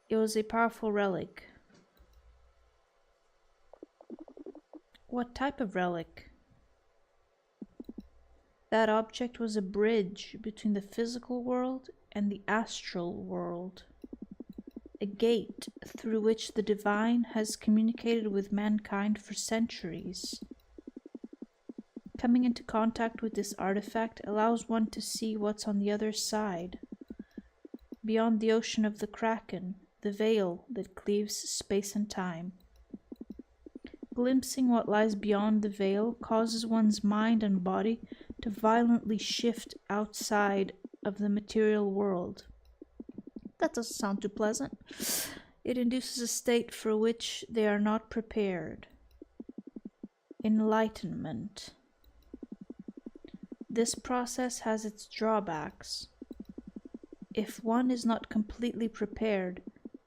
It was a powerful relic. What type of relic? That object was a bridge between the physical world and the astral world. A gate through which the divine has communicated with mankind for centuries. Coming into contact with this artifact allows one to see what's on the other side, beyond the ocean of the Kraken, the veil that cleaves space and time. Glimpsing what lies beyond the veil causes one's mind and body to violently shift outside of the material world. That doesn't sound too pleasant. It induces a state for which they are not prepared. Enlightenment. This process has its drawbacks. If one is not completely prepared,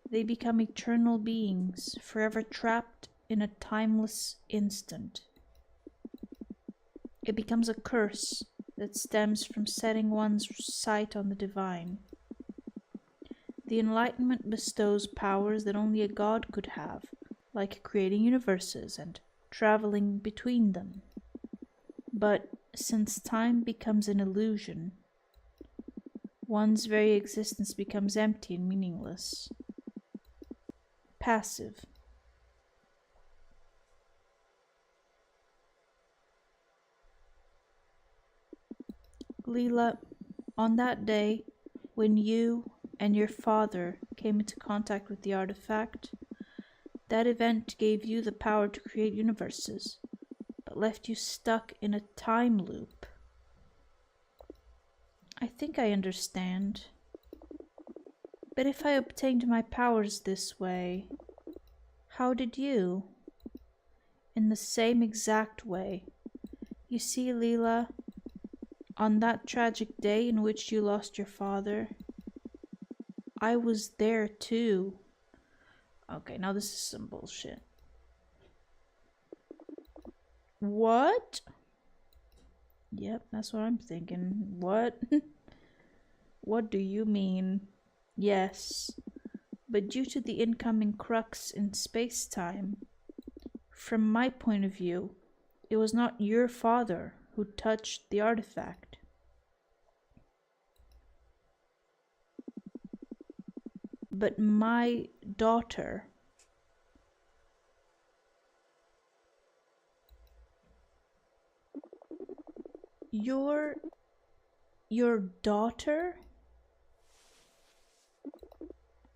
they become eternal beings, forever trapped in a timeless instant. It becomes a curse that stems from setting one's sight on the divine. The Enlightenment bestows powers that only a god could have, like creating universes and traveling between them. But since time becomes an illusion, one's very existence becomes empty and meaningless. Passive. Leela, on that day, when you and your father came into contact with the artifact, that event gave you the power to create universes, but left you stuck in a time loop. I think I understand. But if I obtained my powers this way, how did you? In the same exact way. You see, Leela, on that tragic day in which you lost your father, I was there too. Okay, now this is some bullshit. What? Yep, that's what I'm thinking. What? What do you mean? Yes, but due to the incoming crux in space-time, from my point of view, it was not your father who touched the artifact. But my daughter. Your daughter?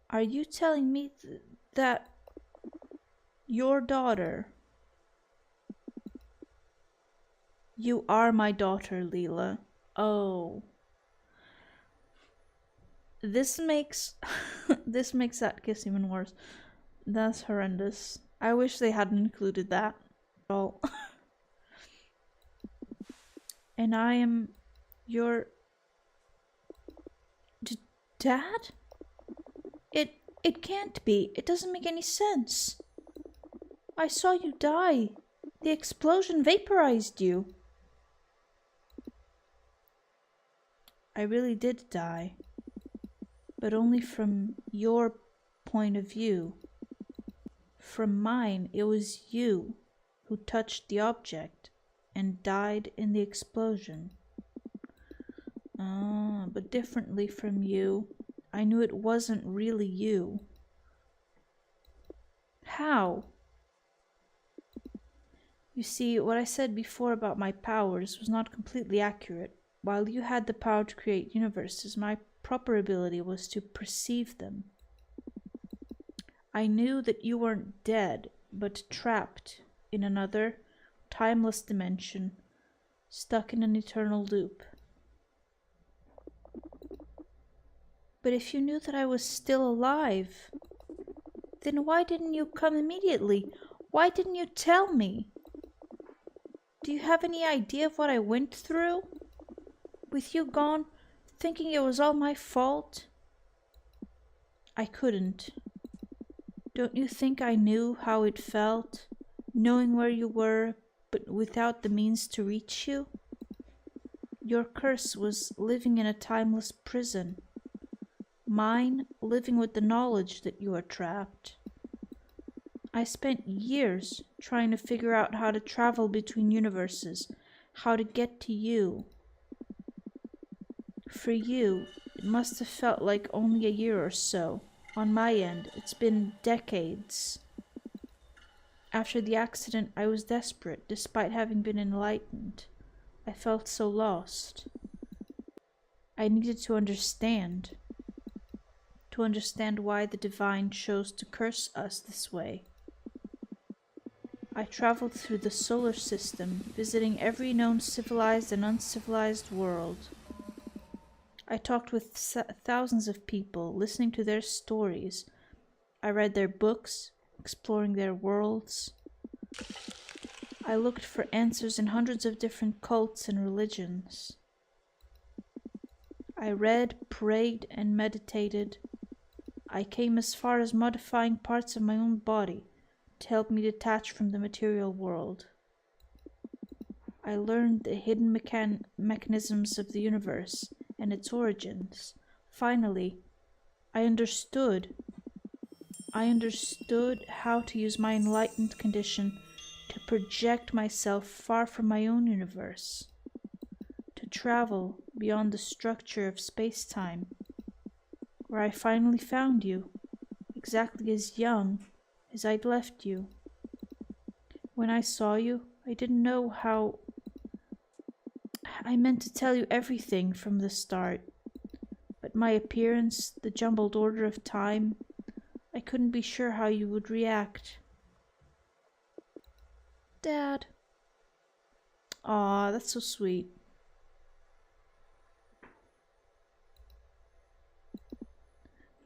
Are you telling me that your daughter? You are my daughter, Leela. Oh. This makes this makes that kiss even worse. That's horrendous. I wish they hadn't included that at all. And I am your dad? It can't be. It doesn't make any sense. I saw you die. The explosion vaporized you. I really did die. But only from your point of view. From mine, it was you who touched the object and died in the explosion. But differently from you, I knew it wasn't really you. How? You see, what I said before about my powers was not completely accurate. While you had the power to create universes, my proper ability was to perceive them. I knew that you weren't dead, but trapped in another, timeless dimension, stuck in an eternal loop. But if you knew that I was still alive, then why didn't you come immediately? Why didn't you tell me? Do you have any idea of what I went through? With you gone, thinking it was all my fault? I couldn't. Don't you think I knew how it felt, knowing where you were, but without the means to reach you? Your curse was living in a timeless prison. Mine, living with the knowledge that you are trapped. I spent years trying to figure out how to travel between universes, how to get to you. For you, it must have felt like only a year or so. On my end, it's been decades. After the accident, I was desperate, despite having been enlightened. I felt so lost. I needed to understand why the divine chose to curse us this way. I traveled through the solar system, visiting every known civilized and uncivilized world. I talked with thousands of people, listening to their stories. I read their books, exploring their worlds. I looked for answers in hundreds of different cults and religions. I read, prayed, and meditated. I came as far as modifying parts of my own body to help me detach from the material world. I learned the hidden mechanisms of the universe and its origins. Finally, I understood how to use my enlightened condition to project myself far from my own universe, to travel beyond the structure of space-time, where I finally found you, exactly as young as I'd left you. When I saw you, I didn't know how. I meant to tell you everything from the start, but my appearance, the jumbled order of time, I couldn't be sure how you would react. Dad. Aw, that's so sweet.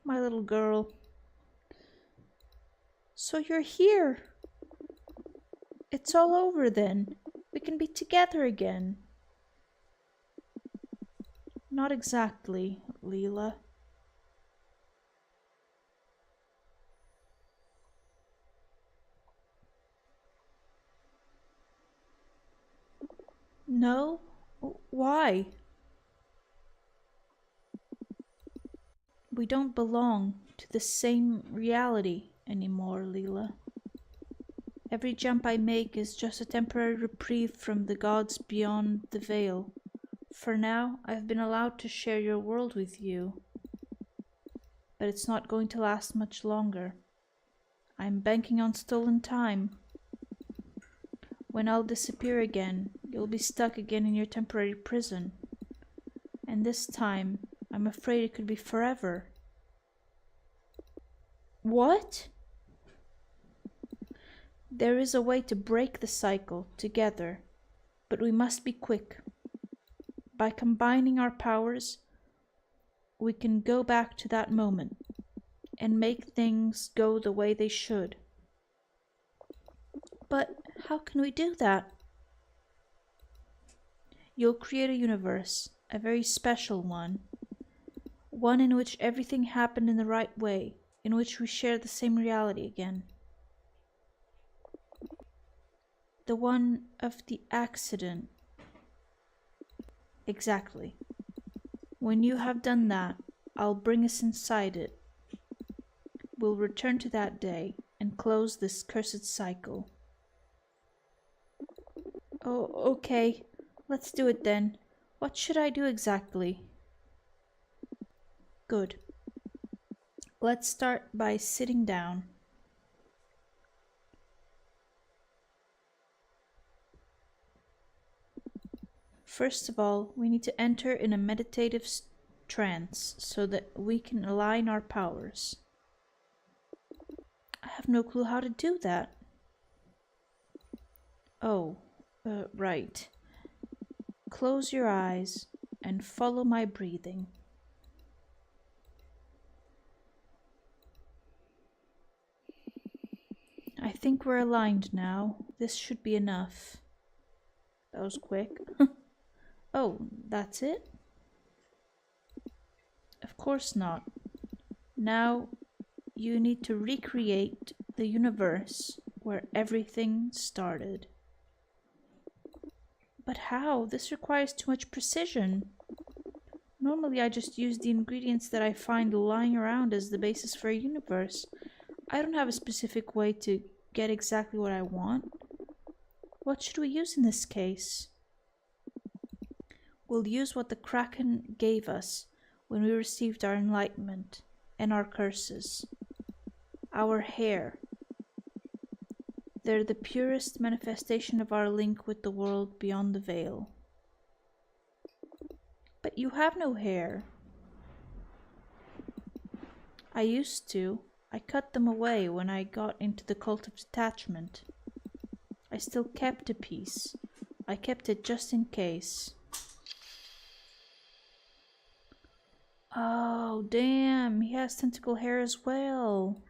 My little girl. So you're here. It's all over then. We can be together again. Not exactly, Leela. No? Why? We don't belong to the same reality anymore, Leela. Every jump I make is just a temporary reprieve from the gods beyond the veil. For now, I've been allowed to share your world with you. But it's not going to last much longer. I'm banking on stolen time. When I'll disappear again, you'll be stuck again in your temporary prison. And this time, I'm afraid it could be forever. What? There is a way to break the cycle together, but we must be quick. By combining our powers, we can go back to that moment and make things go the way they should. But how can we do that? You'll create a universe, a very special one. One in which everything happened in the right way, in which we share the same reality again. The one of the accident. Exactly. When you have done that, I'll bring us inside it. We'll return to that day and and close this cursed cycle. Oh, okay. Let's do it then. What should I do exactly? Good. Let's start by sitting down. First of all, we need to enter in a meditative trance so that we can align our powers. I have no clue how to do that. Oh, right. Close your eyes and follow my breathing. I think we're aligned now. This should be enough. That was quick. Oh, that's it? Of course not. Now you need to recreate the universe where everything started. But how? This requires too much precision. Normally I just use the ingredients that I find lying around as the basis for a universe. I don't have a specific way to get exactly what I want. What should we use in this case? We'll use what the Kraken gave us when we received our enlightenment and our curses. Our hair. They're the purest manifestation of our link with the world beyond the veil. But you have no hair. I used to. I cut them away when I got into the cult of detachment. I still kept a piece. I kept it just in case. Oh, damn, he has tentacle hair as well.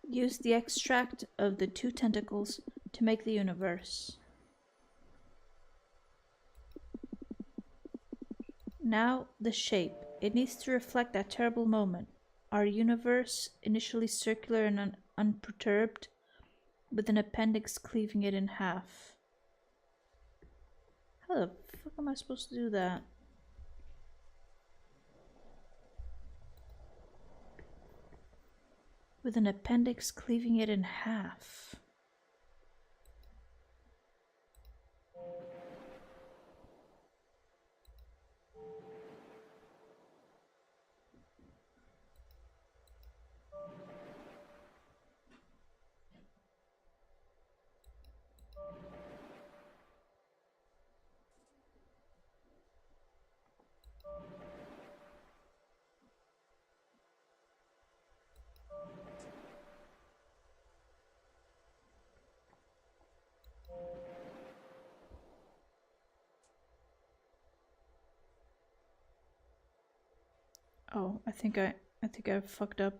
Use the extract of the 2 tentacles to make the universe. Now, the shape. It needs to reflect that terrible moment. Our universe, initially circular and unperturbed, with an appendix cleaving it in half. How the fuck am I supposed to do that? With an appendix cleaving it in half. Oh, I think I fucked up.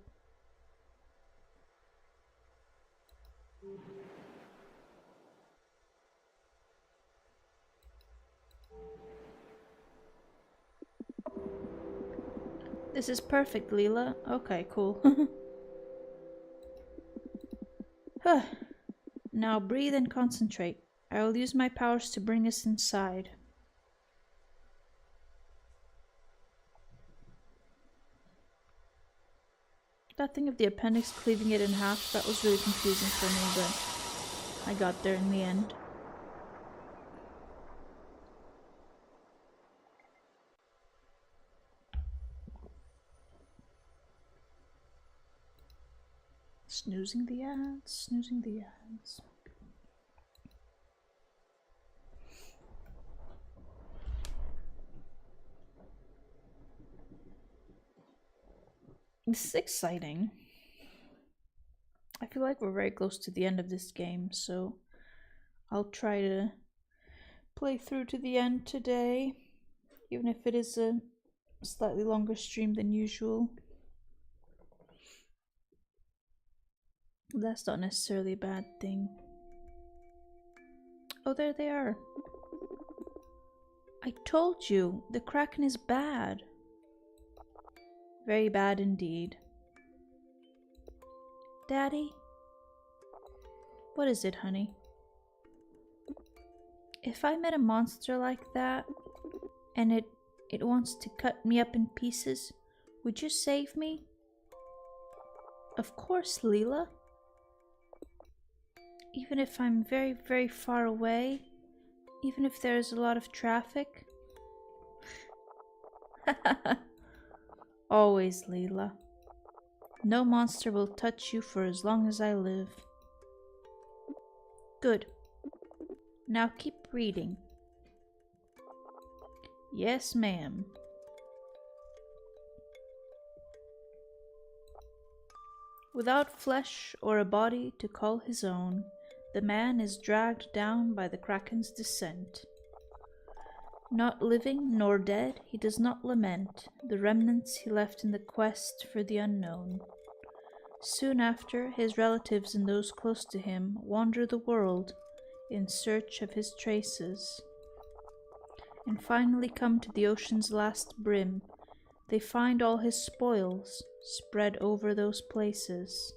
This is perfect, Leela. Okay, cool. Now breathe and concentrate. I will use my powers to bring us inside. That thing of the appendix cleaving it in half, that was really confusing for me, but I got there in the end. Snoozing the ads, snoozing the ads. This is exciting. I feel like we're very close to the end of this game, so I'll try to play through to the end today, even if it is a slightly longer stream than usual. That's not necessarily a bad thing. Oh, there they are. I told you, the Kraken is bad. Very bad indeed. Daddy? What is it, honey? If I met a monster like that, and it wants to cut me up in pieces, would you save me? Of course, Leela. Even if I'm very, very far away, even if there's a lot of traffic. Always, Leela. No monster will touch you for as long as I live. Good. Now keep reading. Yes, ma'am. Without flesh or a body to call his own, the man is dragged down by the Kraken's descent. Not living nor dead, he does not lament the remnants he left in the quest for the unknown. Soon after, his relatives and those close to him wander the world in search of his traces, and finally come to the ocean's last brim. They find all his spoils spread over those places.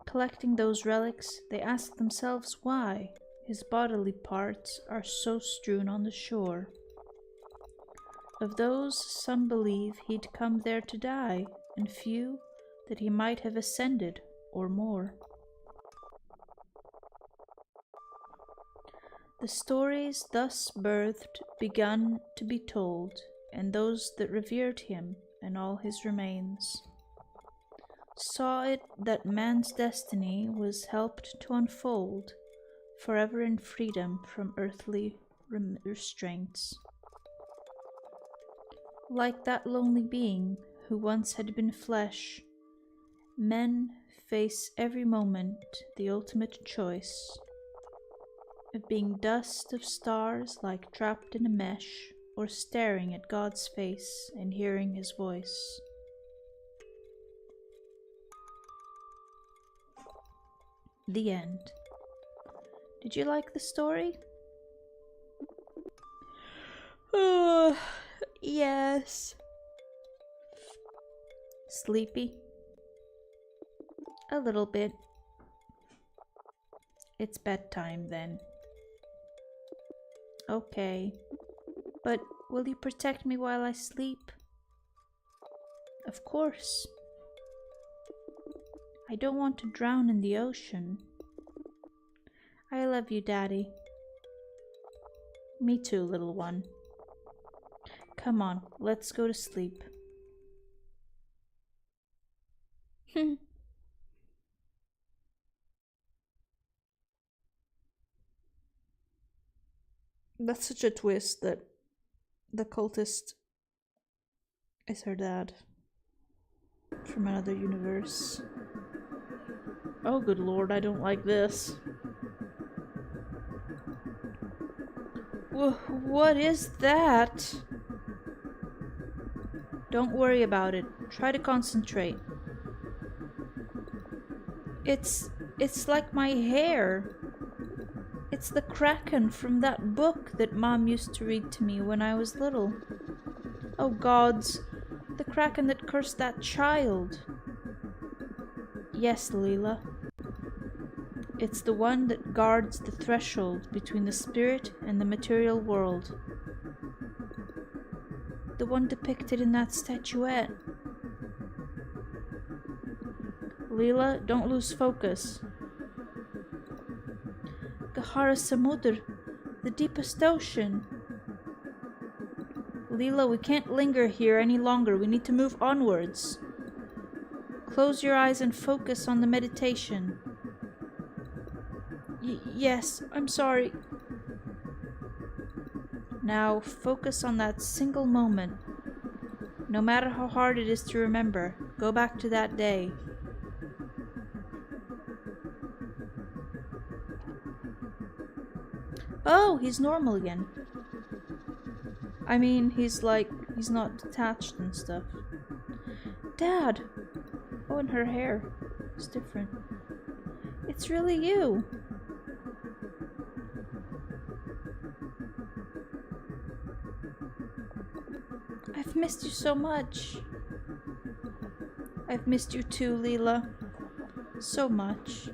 Collecting those relics, they ask themselves why his bodily parts are so strewn on the shore. Of those, some believe he'd come there to die, and few that he might have ascended or more. The stories thus birthed begun to be told, and those that revered him and all his remains saw it that man's destiny was helped to unfold, forever in freedom from earthly restraints. Like that lonely being who once had been flesh, men face every moment the ultimate choice of being dust of stars like trapped in a mesh, or staring at God's face and hearing his voice. The end. Did you like the story? Oh, yes. Sleepy? A little bit. It's bedtime then. Okay. But will you protect me while I sleep? Of course. I don't want to drown in the ocean. I love you, Daddy. Me too, little one. Come on, let's go to sleep. That's such a twist that the cultist is her dad from another universe. Oh, good lord, I don't like this. What is that? Don't worry about it. Try to concentrate. It's like my hair. It's the Kraken from that book that Mom used to read to me when I was little. Oh gods, the Kraken that cursed that child. Yes, Leela. It's the one that guards the threshold between the spirit and the material world. The one depicted in that statuette. Leela, don't lose focus. Gahara Samudr, the deepest ocean. Leela, we can't linger here any longer. We need to move onwards. Close your eyes and focus on the meditation. Yes, I'm sorry. Now focus on that single moment. No matter how hard it is to remember, go back to that day. Oh, he's normal again. I mean, he's not detached and stuff. Dad! Oh, and her hair is different. It's really you. missed you so much. I've missed you too, Leela. So much.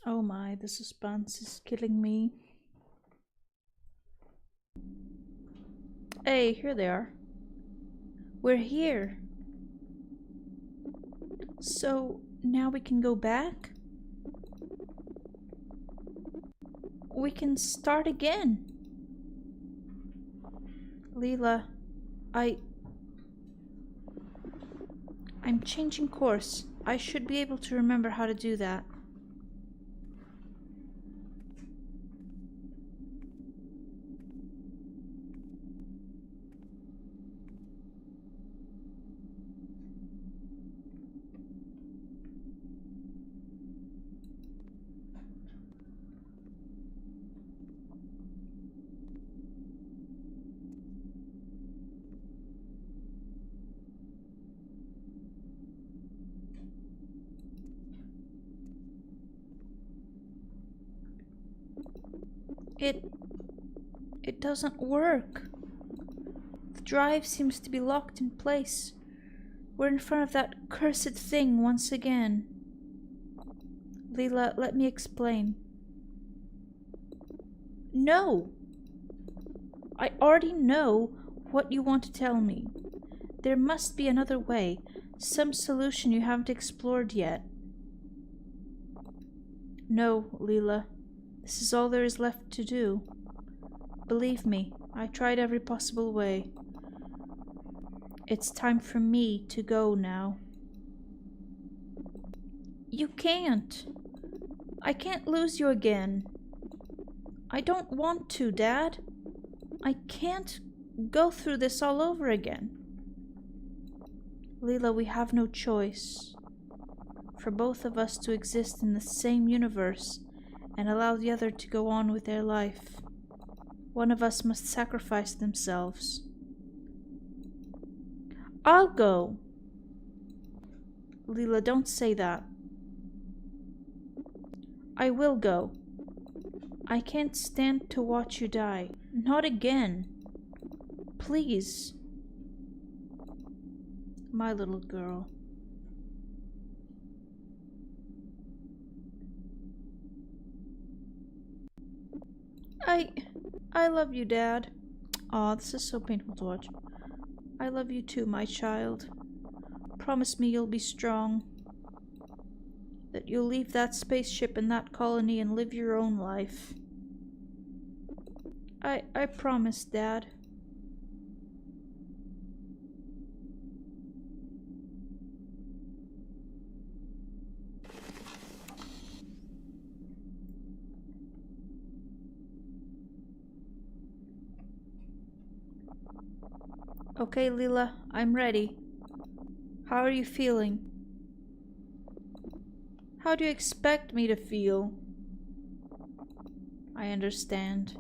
Oh my, the suspense is killing me. Hey, here they are. We're here. So, now we can go back? We can start again. Leela, I'm changing course. I should be able to remember how to do that. It doesn't work. The drive seems to be locked in place. We're in front of that cursed thing once again. Leela, let me explain. No! I already know what you want to tell me. There must be another way, some solution you haven't explored yet. No, Leela. This is all there is left to do. Believe me, I tried every possible way. It's time for me to go now. You can't. I can't lose you again. I don't want to, Dad. I can't go through this all over again. Leela, we have no choice. For both of us to exist in the same universe and allow the other to go on with their life, one of us must sacrifice themselves. I'll go. Leela, don't say that. I will go. I can't stand to watch you die. Not again. Please. My little girl. I love you, Dad. Aw, this is so painful to watch. I love you too, my child. Promise me you'll be strong. That you'll leave that spaceship and that colony and live your own life. I promise, Dad. Okay, Leela, I'm ready. How are you feeling? How do you expect me to feel? I understand.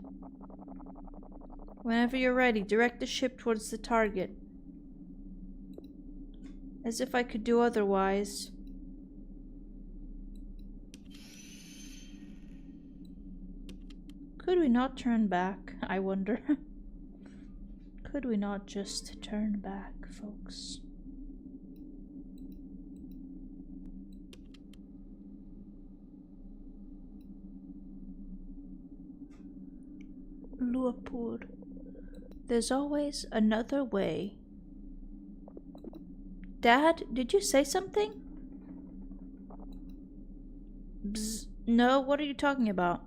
Whenever you're ready, direct the ship towards the target. As if I could do otherwise. Could we not turn back, I wonder? Could we not just turn back, folks? Luapur. There's always another way. Dad, did you say something? Bzz. No, what are you talking about?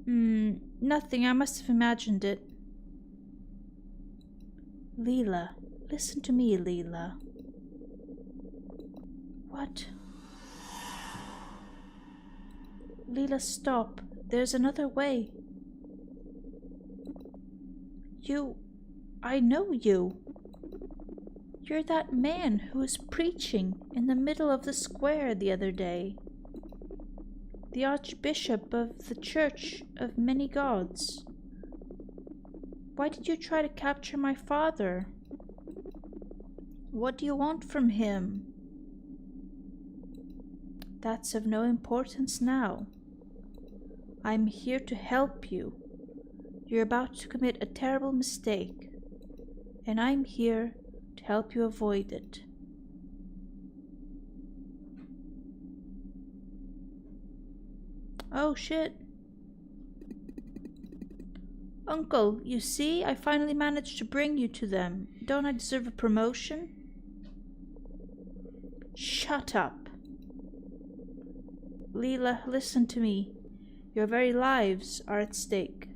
Nothing. I must have imagined it. Leela, listen to me, Leela. What? Leela, stop. There's another way. I know you. You're that man who was preaching in the middle of the square the other day. The Archbishop of the Church of Many Gods. Why did you try to capture my father? What do you want from him? That's of no importance now. I'm here to help you. You're about to commit a terrible mistake, and I'm here to help you avoid it. Oh shit. Uncle, you see, I finally managed to bring you to them. Don't I deserve a promotion? Shut up. Leela, listen to me. Your very lives are at stake.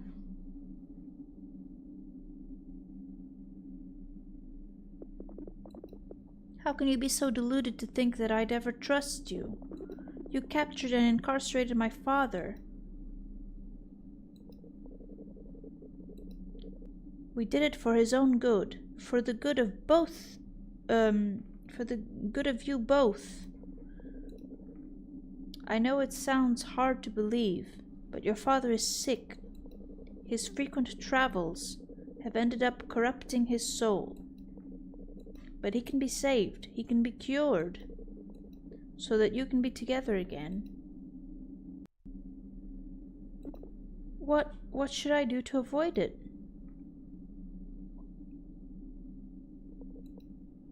How can you be so deluded to think that I'd ever trust you? You captured and incarcerated my father. We did it for his own good, for the good of both, for the good of you both. I know it sounds hard to believe, but your father is sick. His frequent travels have ended up corrupting his soul. But he can be saved, he can be cured, so that you can be together again. What should I do to avoid it?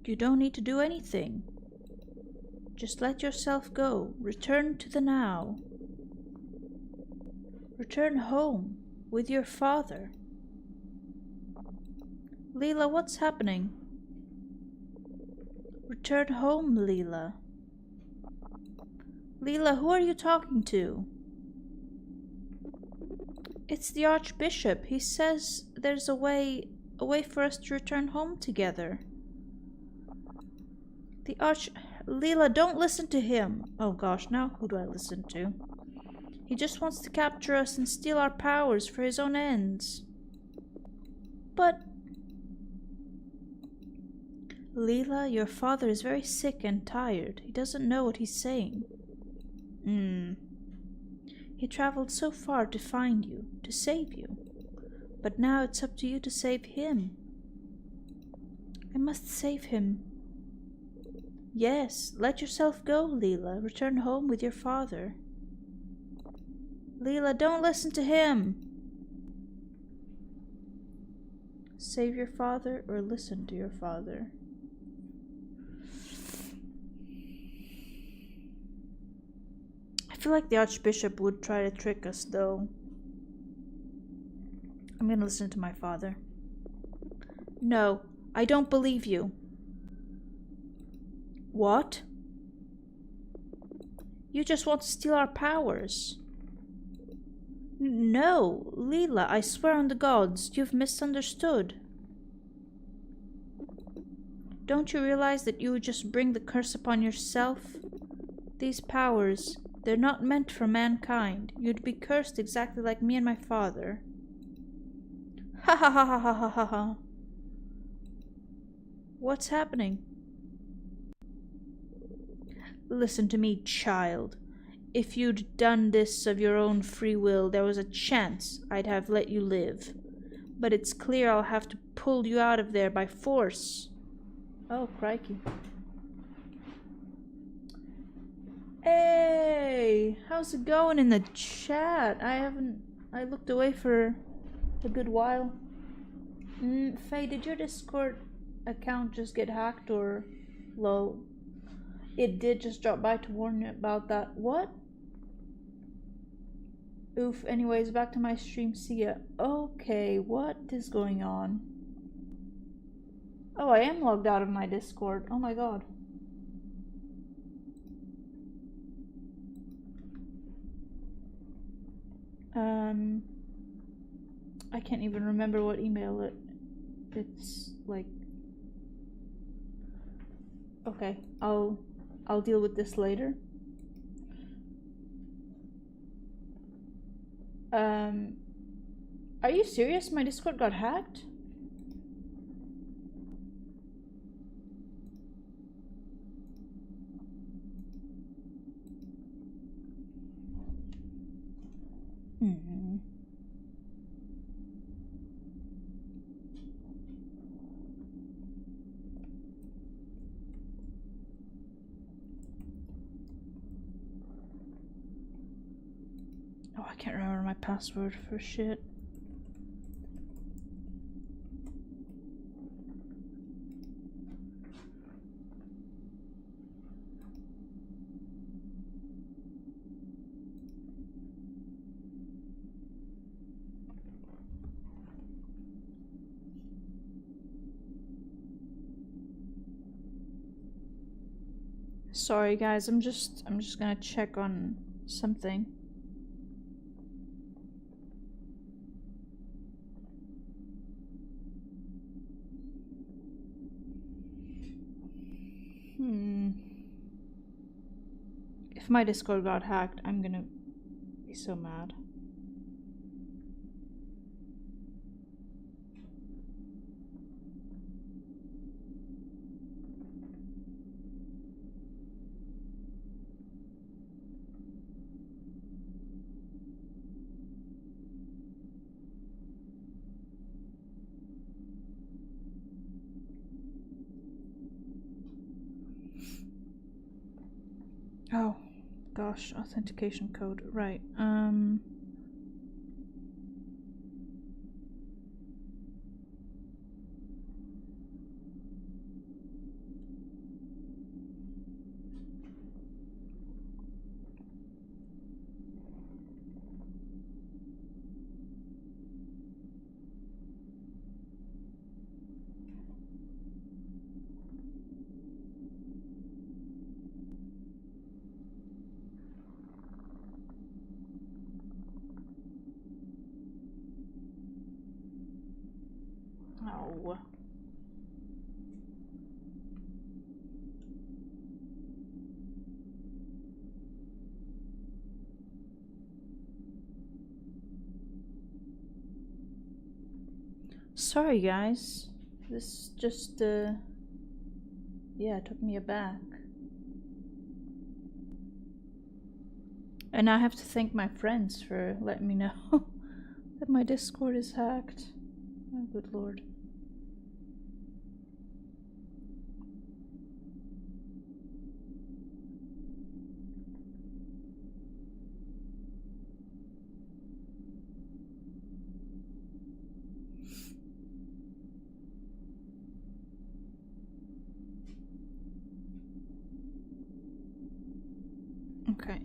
You don't need to do anything. Just let yourself go. Return to the now. Return home with your father. Leela, what's happening? Return home, Leela. Leela, who are you talking to? It's the Archbishop. He says there's a way for us to return home together. Leela, don't listen to him. Oh gosh, now who do I listen to? He just wants to capture us and steal our powers for his own ends. But... Leela, your father is very sick and tired. He doesn't know what he's saying. He traveled so far to find you, to save you. But now it's up to you to save him. I must save him. Yes, let yourself go, Leela. Return home with your father. Leela, don't listen to him. Save your father or listen to your father. I feel like the Archbishop would try to trick us, though. I'm gonna listen to my father. No, I don't believe you. What? You just want to steal our powers. No, Leela, I swear on the gods, you've misunderstood. Don't you realize that you would just bring the curse upon yourself? These powers, they're not meant for mankind. You'd be cursed exactly like me and my father. Ha ha ha ha ha ha ha ha. What's happening? Listen to me, child. If you'd done this of your own free will, there was a chance I'd have let you live. But it's clear I'll have to pull you out of there by force. Oh, crikey. Hey! How's it going in the chat? I looked away for a good while. Faye, did your Discord account just get hacked or lol? It did just drop by to warn you about that. What? Oof, anyways, back to my stream. See ya. Okay, what is going on? Oh, I am logged out of my Discord. Oh my god. I can't even remember what email it's like. Okay, I'll deal with this later. Are you serious? My Discord got hacked? Oh, I can't remember my password for shit. Sorry guys, I'm just gonna check on something. If my Discord got hacked, I'm gonna be so mad. Oh, gosh, authentication code. Right. Oh. Sorry guys. This just yeah, took me aback. And I have to thank my friends for letting me know that my Discord is hacked. Oh, good lord. Okay.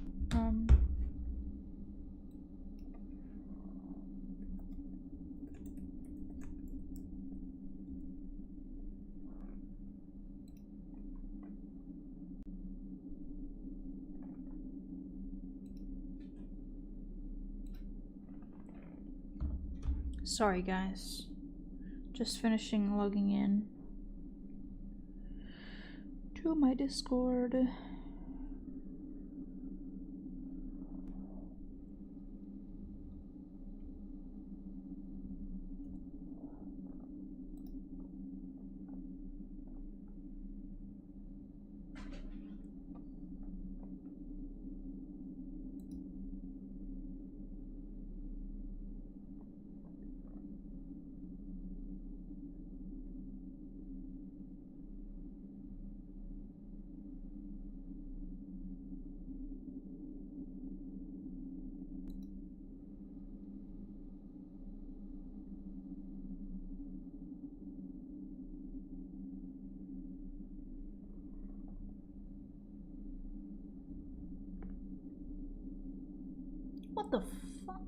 Sorry guys. Just finishing logging in to my Discord. What the fuck?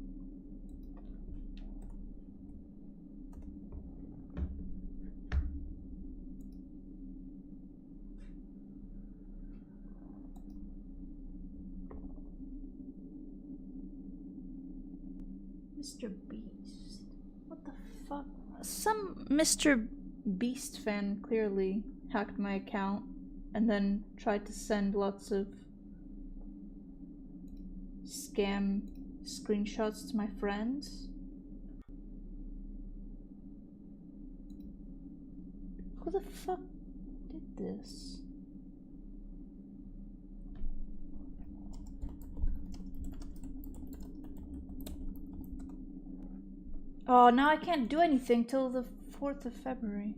Mr. Beast. What the fuck? Some Mr. Beast fan clearly hacked my account and then tried to send lots of scam screenshots to my friends. Who the fuck did this? Oh, now I can't do anything till the 4th of February.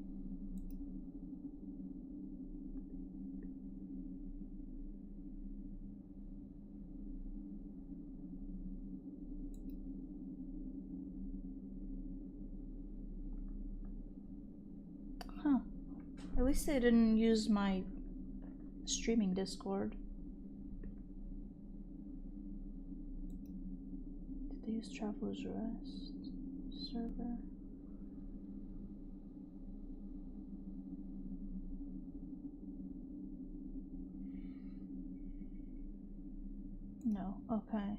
least they didn't use my streaming Discord. Did they use Traveler's Rest server? No, okay.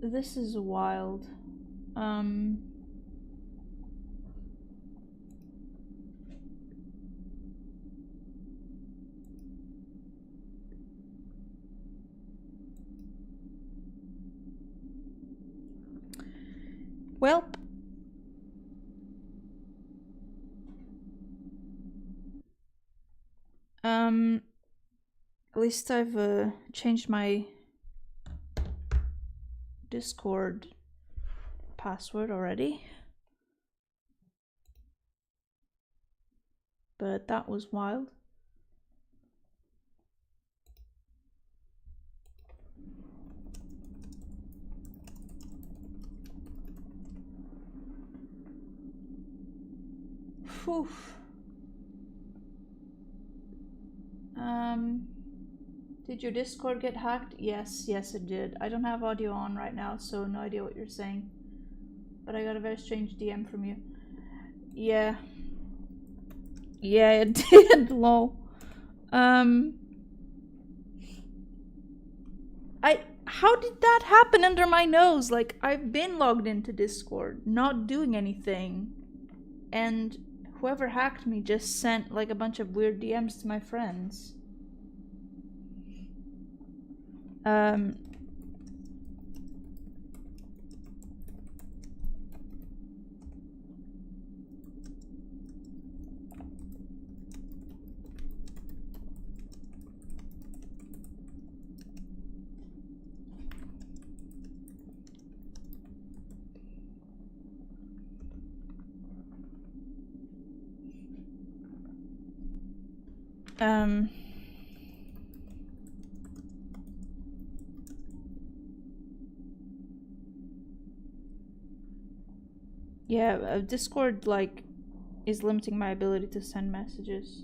This is wild. Well, at least I've changed my Discord password already. But that was wild. Phew. Did your Discord get hacked? Yes, it did. I don't have audio on right now, so no idea what you're saying. But I got a very strange DM from you. Yeah. Yeah, it did, lol. How did that happen under my nose? Like, I've been logged into Discord, not doing anything. And whoever hacked me just sent, like, a bunch of weird DMs to my friends. Yeah, Discord, like, is limiting my ability to send messages.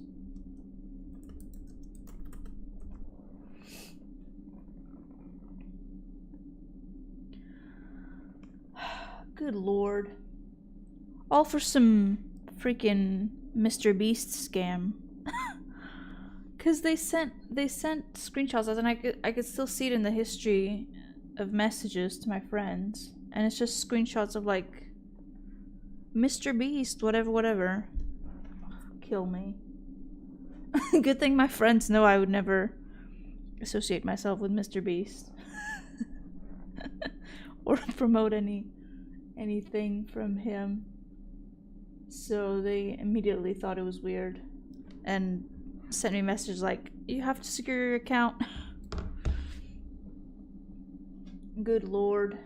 Good lord. All for some freaking Mr. Beast scam. Cause they sent screenshots, and I could still see it in the history of messages to my friends, and it's just screenshots of like Mr. Beast, whatever. Kill me. Good thing my friends know I would never associate myself with Mr. Beast or promote anything from him. So they immediately thought it was weird and sent me messages like, you have to secure your account. Good lord.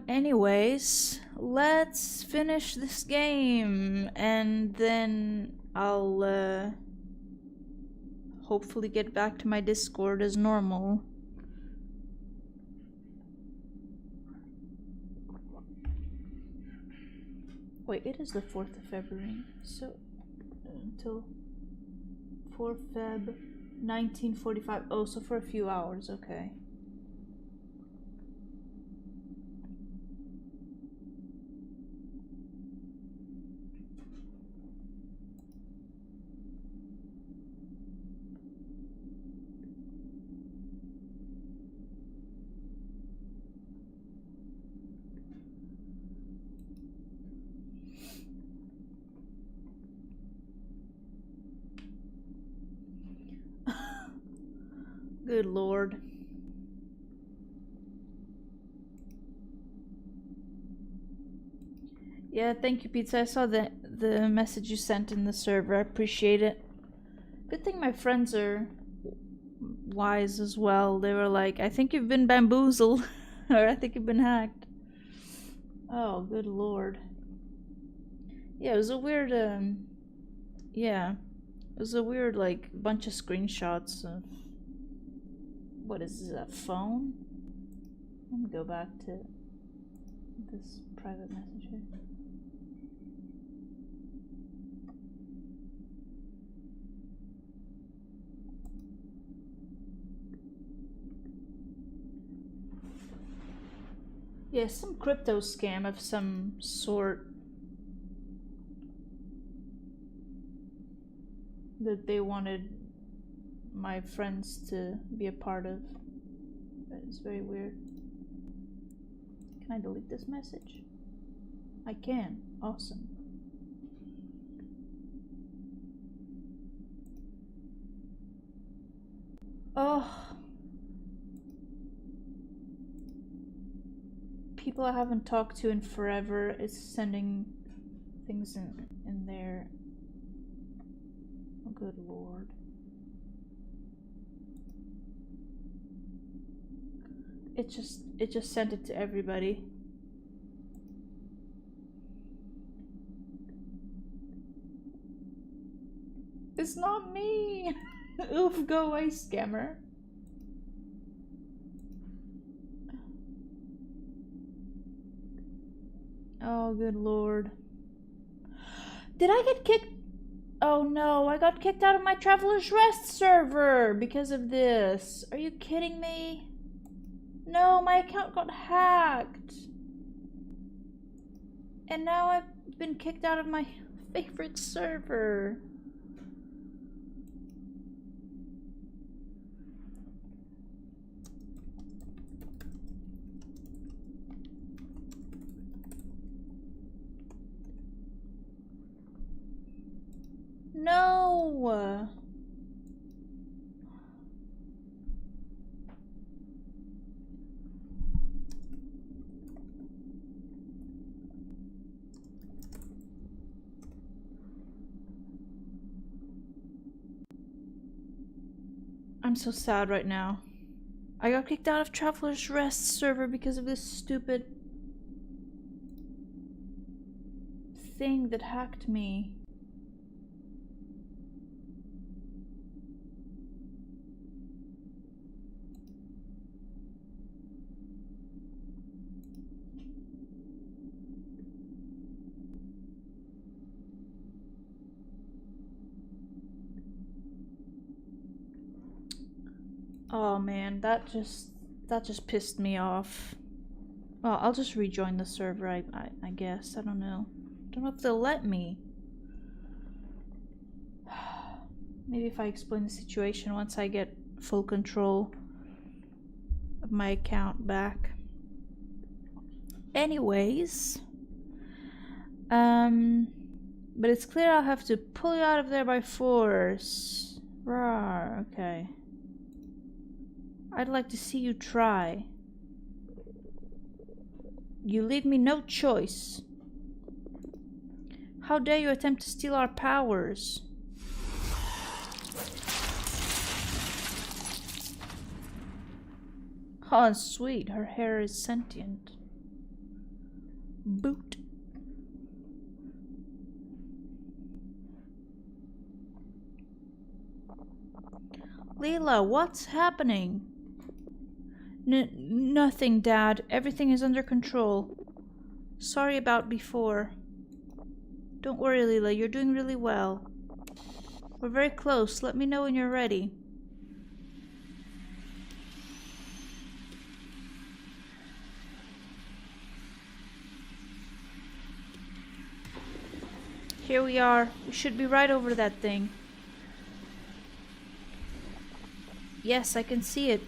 Anyways, let's finish this game, and then I'll, hopefully get back to my Discord as normal. Wait, it is the 4th of February, so until 4 Feb 1945. Oh, so for a few hours, okay. Good lord. Yeah, thank you, Pizza. I saw the the message you sent in the server. I appreciate it. Good thing my friends are wise as well. They were like, I think you've been bamboozled. Or I think you've been hacked. Oh, good lord. Yeah, it was a weird, yeah. It was a weird, like, bunch of screenshots of... What is this, a phone? Let me go back to this private message here. Yeah, some crypto scam of some sort that they wanted my friends to be a part of. But it's very weird. Can I delete this message? I can. Awesome. Oh. People I haven't talked to in forever is sending things in there. Oh, good lord. It just sent it to everybody. It's not me! Oof, go away, scammer. Oh, good lord. Did I get kicked? Oh no, I got kicked out of my Traveler's Rest server because of this. Are you kidding me? No, my account got hacked. And now I've been kicked out of my favorite server. No! I'm so sad right now. I got kicked out of Traveler's Rest server because of this stupid thing that hacked me. Oh man, that just pissed me off. Well, I'll just rejoin the server, I guess. I don't know. Don't know if they'll let me. Maybe if I explain the situation once I get full control of my account back. Anyways. But it's clear I'll have to pull you out of there by force. Rawr, okay. I'd like to see you try. You leave me no choice. How dare you attempt to steal our powers? Oh, sweet. Her hair is sentient. Boot. Leela, what's happening? Nothing, Dad. Everything is under control. Sorry about before. Don't worry, Leela. You're doing really well. We're very close. Let me know when you're ready. Here we are. We should be right over that thing. Yes, I can see it.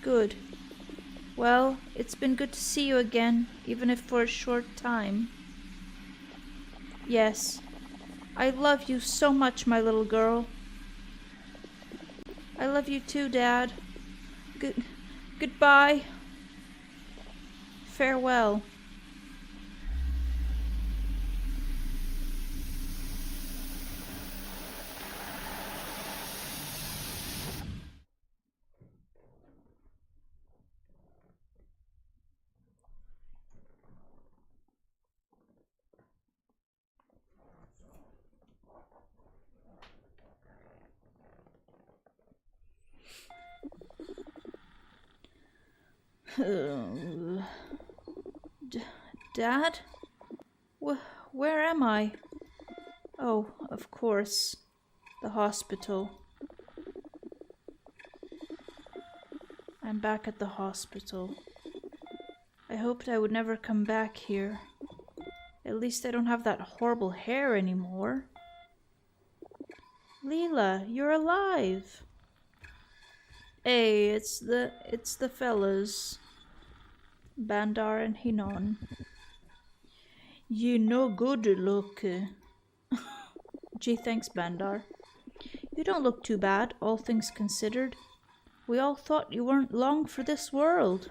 Good. Well, it's been good to see you again, even if for a short time. Yes. I love you so much, my little girl. I love you too, Dad. Goodbye. Dad? Where am I? Oh, of course. The hospital. I'm back at the hospital. I hoped I would never come back here. At least I don't have that horrible hair anymore. Leela, you're alive. Hey, it's the fellas. Bandar and Hinon. You no good look. Gee, thanks, Bandar. You don't look too bad, all things considered. We all thought you weren't long for this world.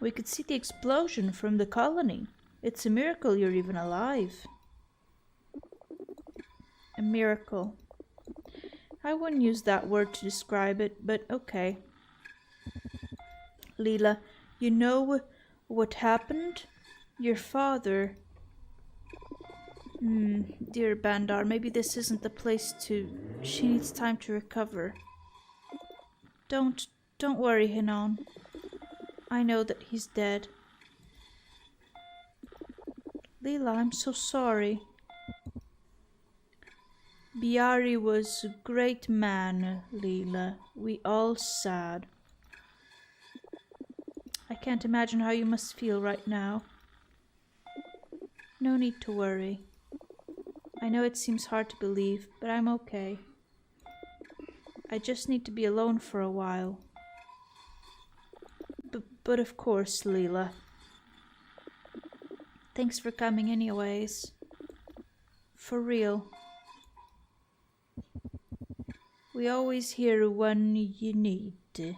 We could see the explosion from the colony. It's a miracle you're even alive. A miracle. I wouldn't use that word to describe it, but okay. Leela, you know what happened? Your father... dear Bandar, maybe this isn't the place to... She needs time to recover. Don't worry, Hinon. I know that he's dead. Leela, I'm so sorry. Biari was a great man, Leela. We all sad. I can't imagine how you must feel right now. No need to worry. I know it seems hard to believe, but I'm okay. I just need to be alone for a while. But of course, Leela. Thanks for coming anyways. For real. We always hear when you need.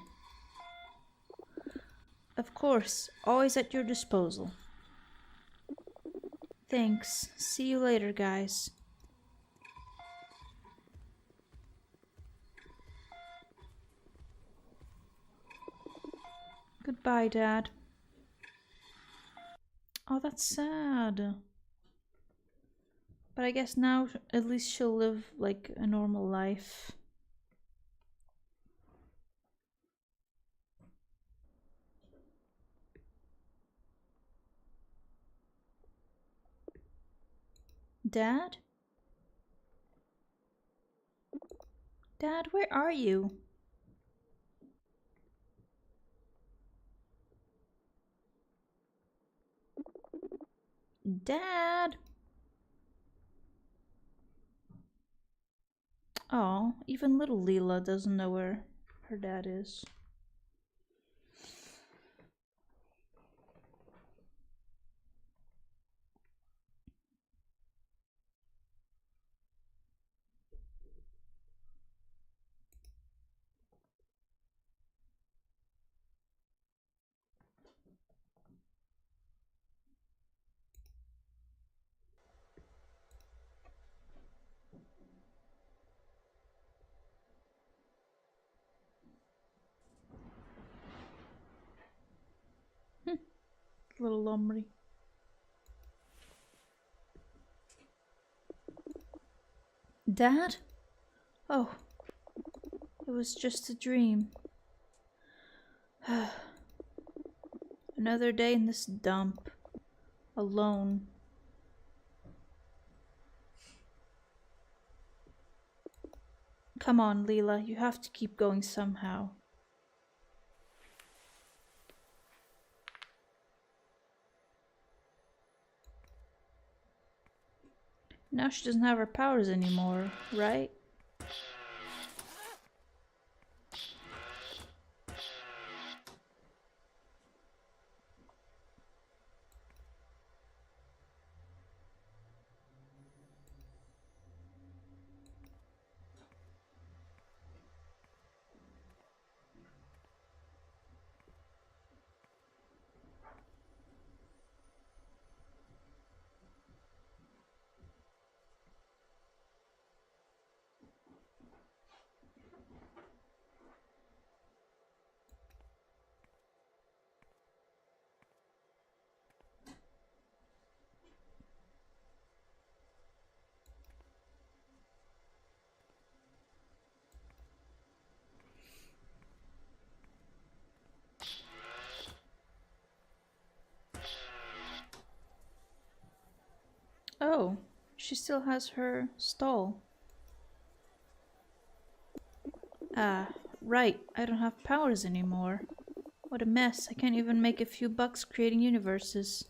Of course, always at your disposal. Thanks. See you later, guys. Goodbye, Dad. Oh, that's sad. But I guess now at least she'll live like a normal life. Dad? Dad, where are you? Dad! Oh, even little Leela doesn't know where her dad is. Little Omri. Dad? Oh, it was just a dream. Another day in this dump. Alone. Come on, Leela, you have to keep going somehow. Now she doesn't have her powers anymore, right? She still has her stall. Ah, right. I don't have powers anymore. What a mess. I can't even make a few bucks creating universes.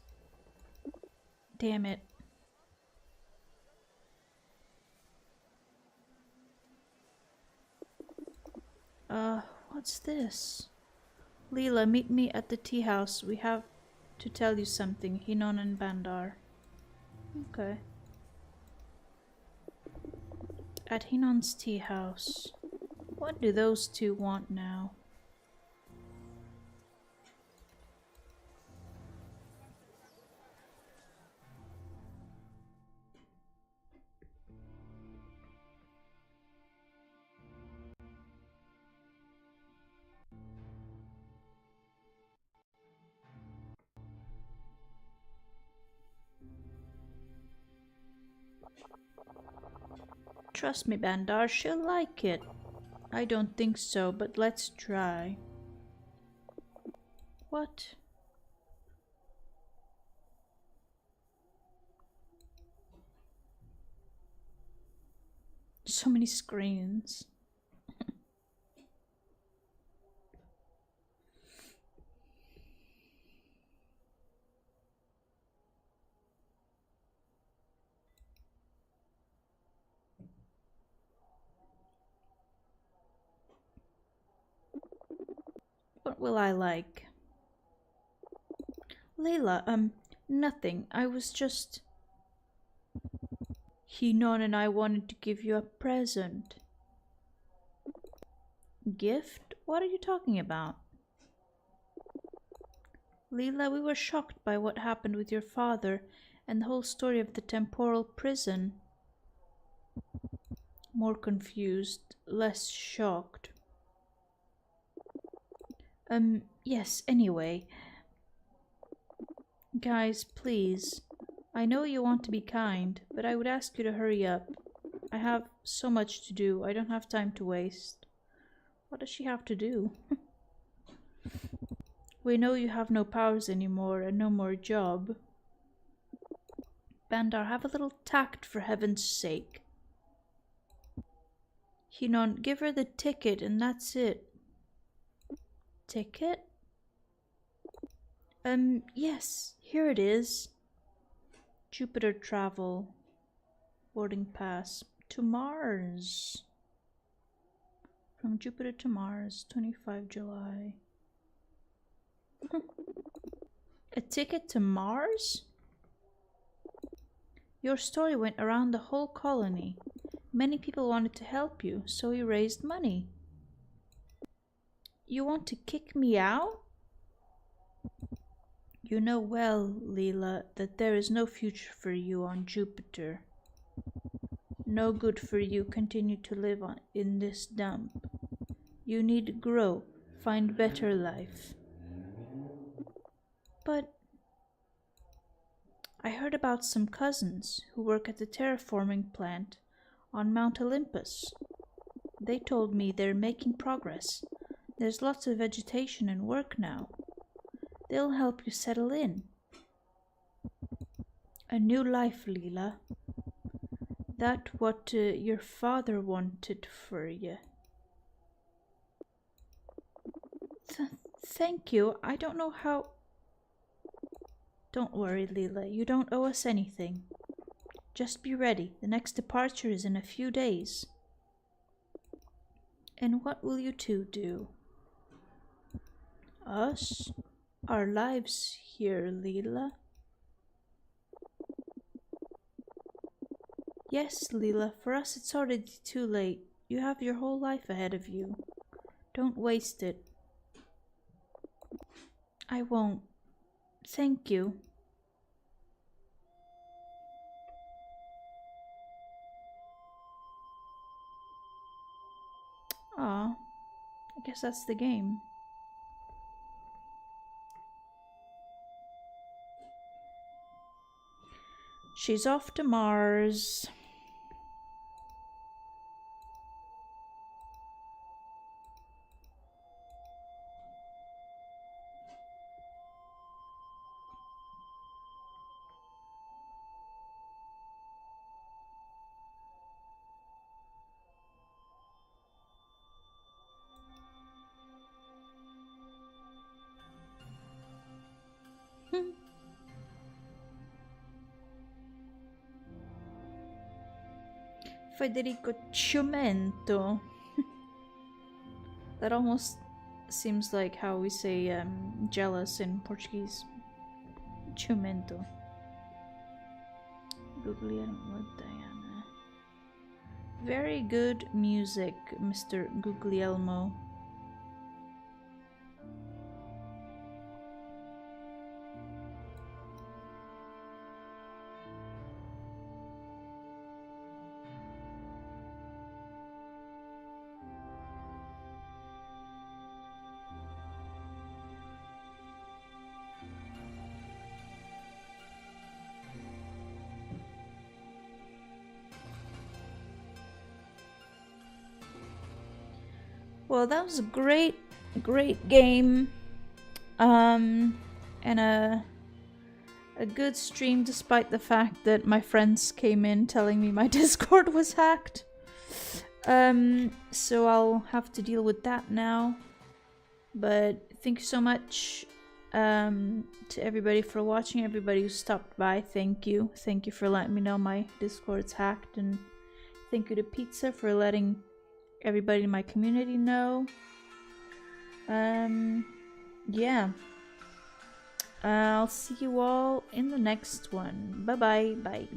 Damn it. What's this? Leela, meet me at the tea house. We have to tell you something, Hinon and Bandar. Okay. At Hinon's tea house. What do those two want now? Trust me, Bandar, she'll like it. I don't think so, but let's try. What? So many screens. What will I like? Layla, nothing. I was just... Hinon and I wanted to give you a present. Gift? What are you talking about? Leela, we were shocked by what happened with your father and the whole story of the temporal prison. More confused, less shocked. Yes, anyway. Guys, please. I know you want to be kind, but I would ask you to hurry up. I have so much to do. I don't have time to waste. What does she have to do? We know you have no powers anymore and no more job. Bandar, have a little tact for heaven's sake. Hinon, give her the ticket and that's it. Ticket? Yes, here it is. Jupiter travel. Boarding pass. To Mars. From Jupiter to Mars, 25 July. A ticket to Mars? Your story went around the whole colony. Many people wanted to help you, so you raised money. You want to kick me out? You know well, Leela, that there is no future for you on Jupiter. No good for you continue to live in this dump. You need to grow, find better life. But I heard about some cousins who work at the terraforming plant on Mount Olympus. They told me they're making progress. There's lots of vegetation and work now. They'll help you settle in. A new life, Leela. That what your father wanted for you. Thank you. I don't know how... Don't worry, Leela. You don't owe us anything. Just be ready. The next departure is in a few days. And what will you two do? Us? Our lives here, Leela. Yes, Leela. For us it's already too late. You have your whole life ahead of you. Don't waste it. I won't. Thank you. Aw, I guess that's the game. She's off to Mars. Federico Ciumento. That almost seems like how we say jealous in Portuguese. Ciumento. Guglielmo Diana. Very good music, Mr. Guglielmo. Well, that was a great game. And a good stream despite the fact that my friends came in telling me my Discord was hacked. So I'll have to deal with that now. But thank you so much to everybody for watching, everybody who stopped by. Thank you. Thank you for letting me know my Discord's hacked, and thank you to Pizza for letting everybody in my community know. Yeah. I'll see you all in the next one. Bye-bye. Bye.